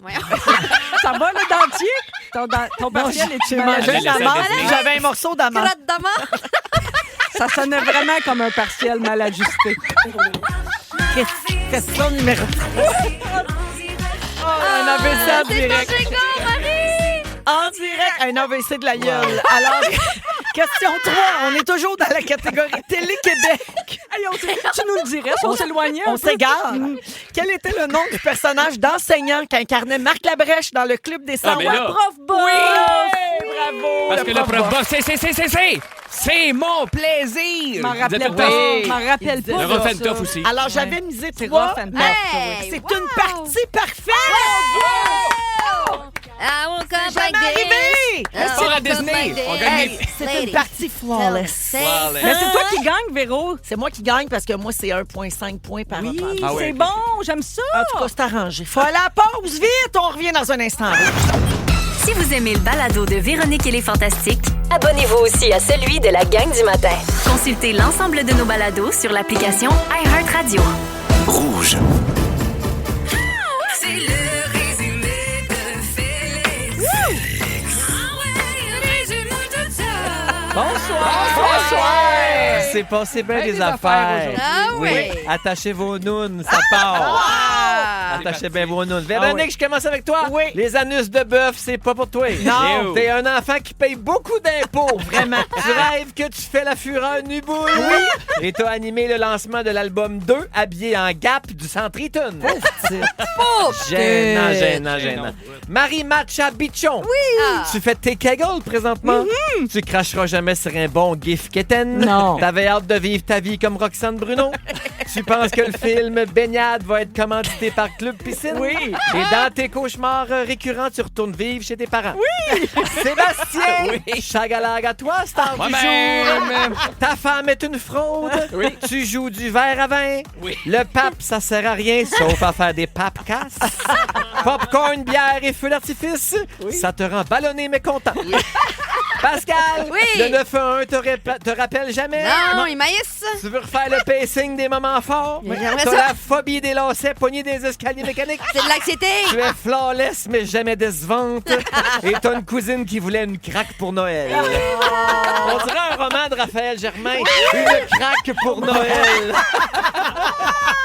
Ça va, le dentier? Ton partiel est-tu J'ai mangé Elle de la essaie menthe, de- j'avais un morceau d'amande. Crotte de mort. Ça sonnait vraiment comme un partiel mal ajusté. Question numéro 3. Un AVC en direct. En direct, un AVC de la gueule. Alors, question 3. On est toujours dans la catégorie Télé-Québec. Hey, tu nous le dirais si on s'éloignait un On peu? s'égare. Quel était le nom du personnage d'enseignant qu'incarnait Marc Labrèche dans le Club des 100 Ah, mais là- Prof Boss? Oui! Bravo! Parce que le prof boss, c'est mon plaisir! M'en Vous êtes rappelais tout le temps- pas. M'en rappelle Il pas. Le de Rough and ça. Tough aussi. Alors, j'avais misé C'est 3. rough and tough. Hey, C'est wow. une partie parfaite! Ah, on C'est jamais arrivé! On sort à Disney. On gagne Hey, c'est une partie flawless. Flawless. Mais c'est toi qui gagne, Véro. C'est moi qui gagne parce que moi, c'est 1,5 points par Oui, repas. Ah oui, c'est ok. bon, j'aime ça. En tout cas, c'est arrangé. Faut aller à la pause, vite! On revient dans un instant. Si vous aimez le balado de Véronique et les Fantastiques, Abonnez-vous aussi à celui de la gang du matin. consultez l'ensemble de nos balados sur l'application iHeartRadio. Rouge. C'est le résumé de Félix. C'est passé bien Hey, des des affaires affaires. Ah oui. Attachez vos nounes, ça part. Attachez bien vos nounes. Véronique, je commence avec toi. Oui. Les anus de bœuf, c'est pas pour toi. Non. T'es un enfant qui paye beaucoup d'impôts. Vraiment. Tu rêves que tu fais la fureur nuboule. Oui. Et t'as animé le lancement de l'album 2, habillé en Gap du Centre Eaton. Gênant. Marie-Matcha Bichon. Oui. Tu fais tes kegels présentement. Tu cracheras jamais sur un bon gif quétaine. Non. T'avais hâte de vivre ta vie comme Roxane Bruno. Tu penses que le film Baignade va être commandité par Club Piscine? Oui. Et dans tes cauchemars récurrents, tu retournes vivre chez tes parents? Oui. Sébastien! Oui. Chagalag à toi, star du jour. Ta femme est une fraude. Oui. Tu joues du verre à vin. Oui. Le pape, ça sert à rien sauf à faire des papes-casses. Popcorn, bière et feu d'artifice. Ça te rend ballonné mais content. Pascal, Oui. le 911 te rappelle jamais? Non, il maïs. Tu veux refaire le pacing des moments forts? Mais j'aimerais T'as ça. la phobie des lacets pognés des escaliers mécaniques? C'est de l'anxiété. Tu es flawless, mais jamais décevante. Et t'as une cousine qui voulait une craque pour Noël. On dirait un roman de Raphaël Germain. Une craque pour Noël.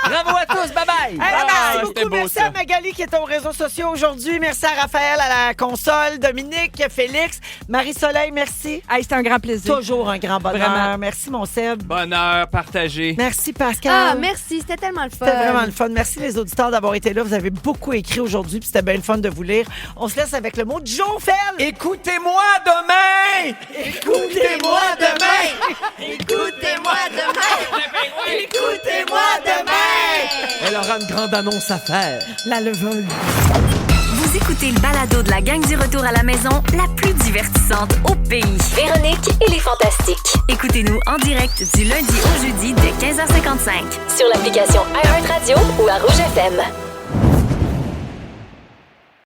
Bravo à tous, bye-bye. Hey, Ah, merci c'était beaucoup. beau, Merci ça. à Magali qui est aux réseaux sociaux aujourd'hui. Merci à Raphaël à la console, Dominique, Félix, Marie-Soleil, merci. Hey, c'était un grand plaisir. Toujours un grand bonheur. Vraiment. Merci, mon Seb. Bonheur partagé. Merci, Pascal. Ah, merci. C'était tellement le fun. C'était vraiment le fun. Merci les auditeurs d'avoir été là. Vous avez beaucoup écrit aujourd'hui, puis c'était bien le fun de vous lire. On se laisse avec le mot de Joe Fel. Écoutez-moi demain! Écoutez-moi demain. Écoutez-moi demain. Écoutez-moi demain. Elle aura une grande annonce à faire. La leveuse. Vous écoutez le balado de la gang du retour à la maison, la plus divertissante au pays. Véronique et les Fantastiques. Écoutez-nous en direct du lundi au jeudi dès 15h55. Sur l'application iHeartRadio ou à Rouge FM.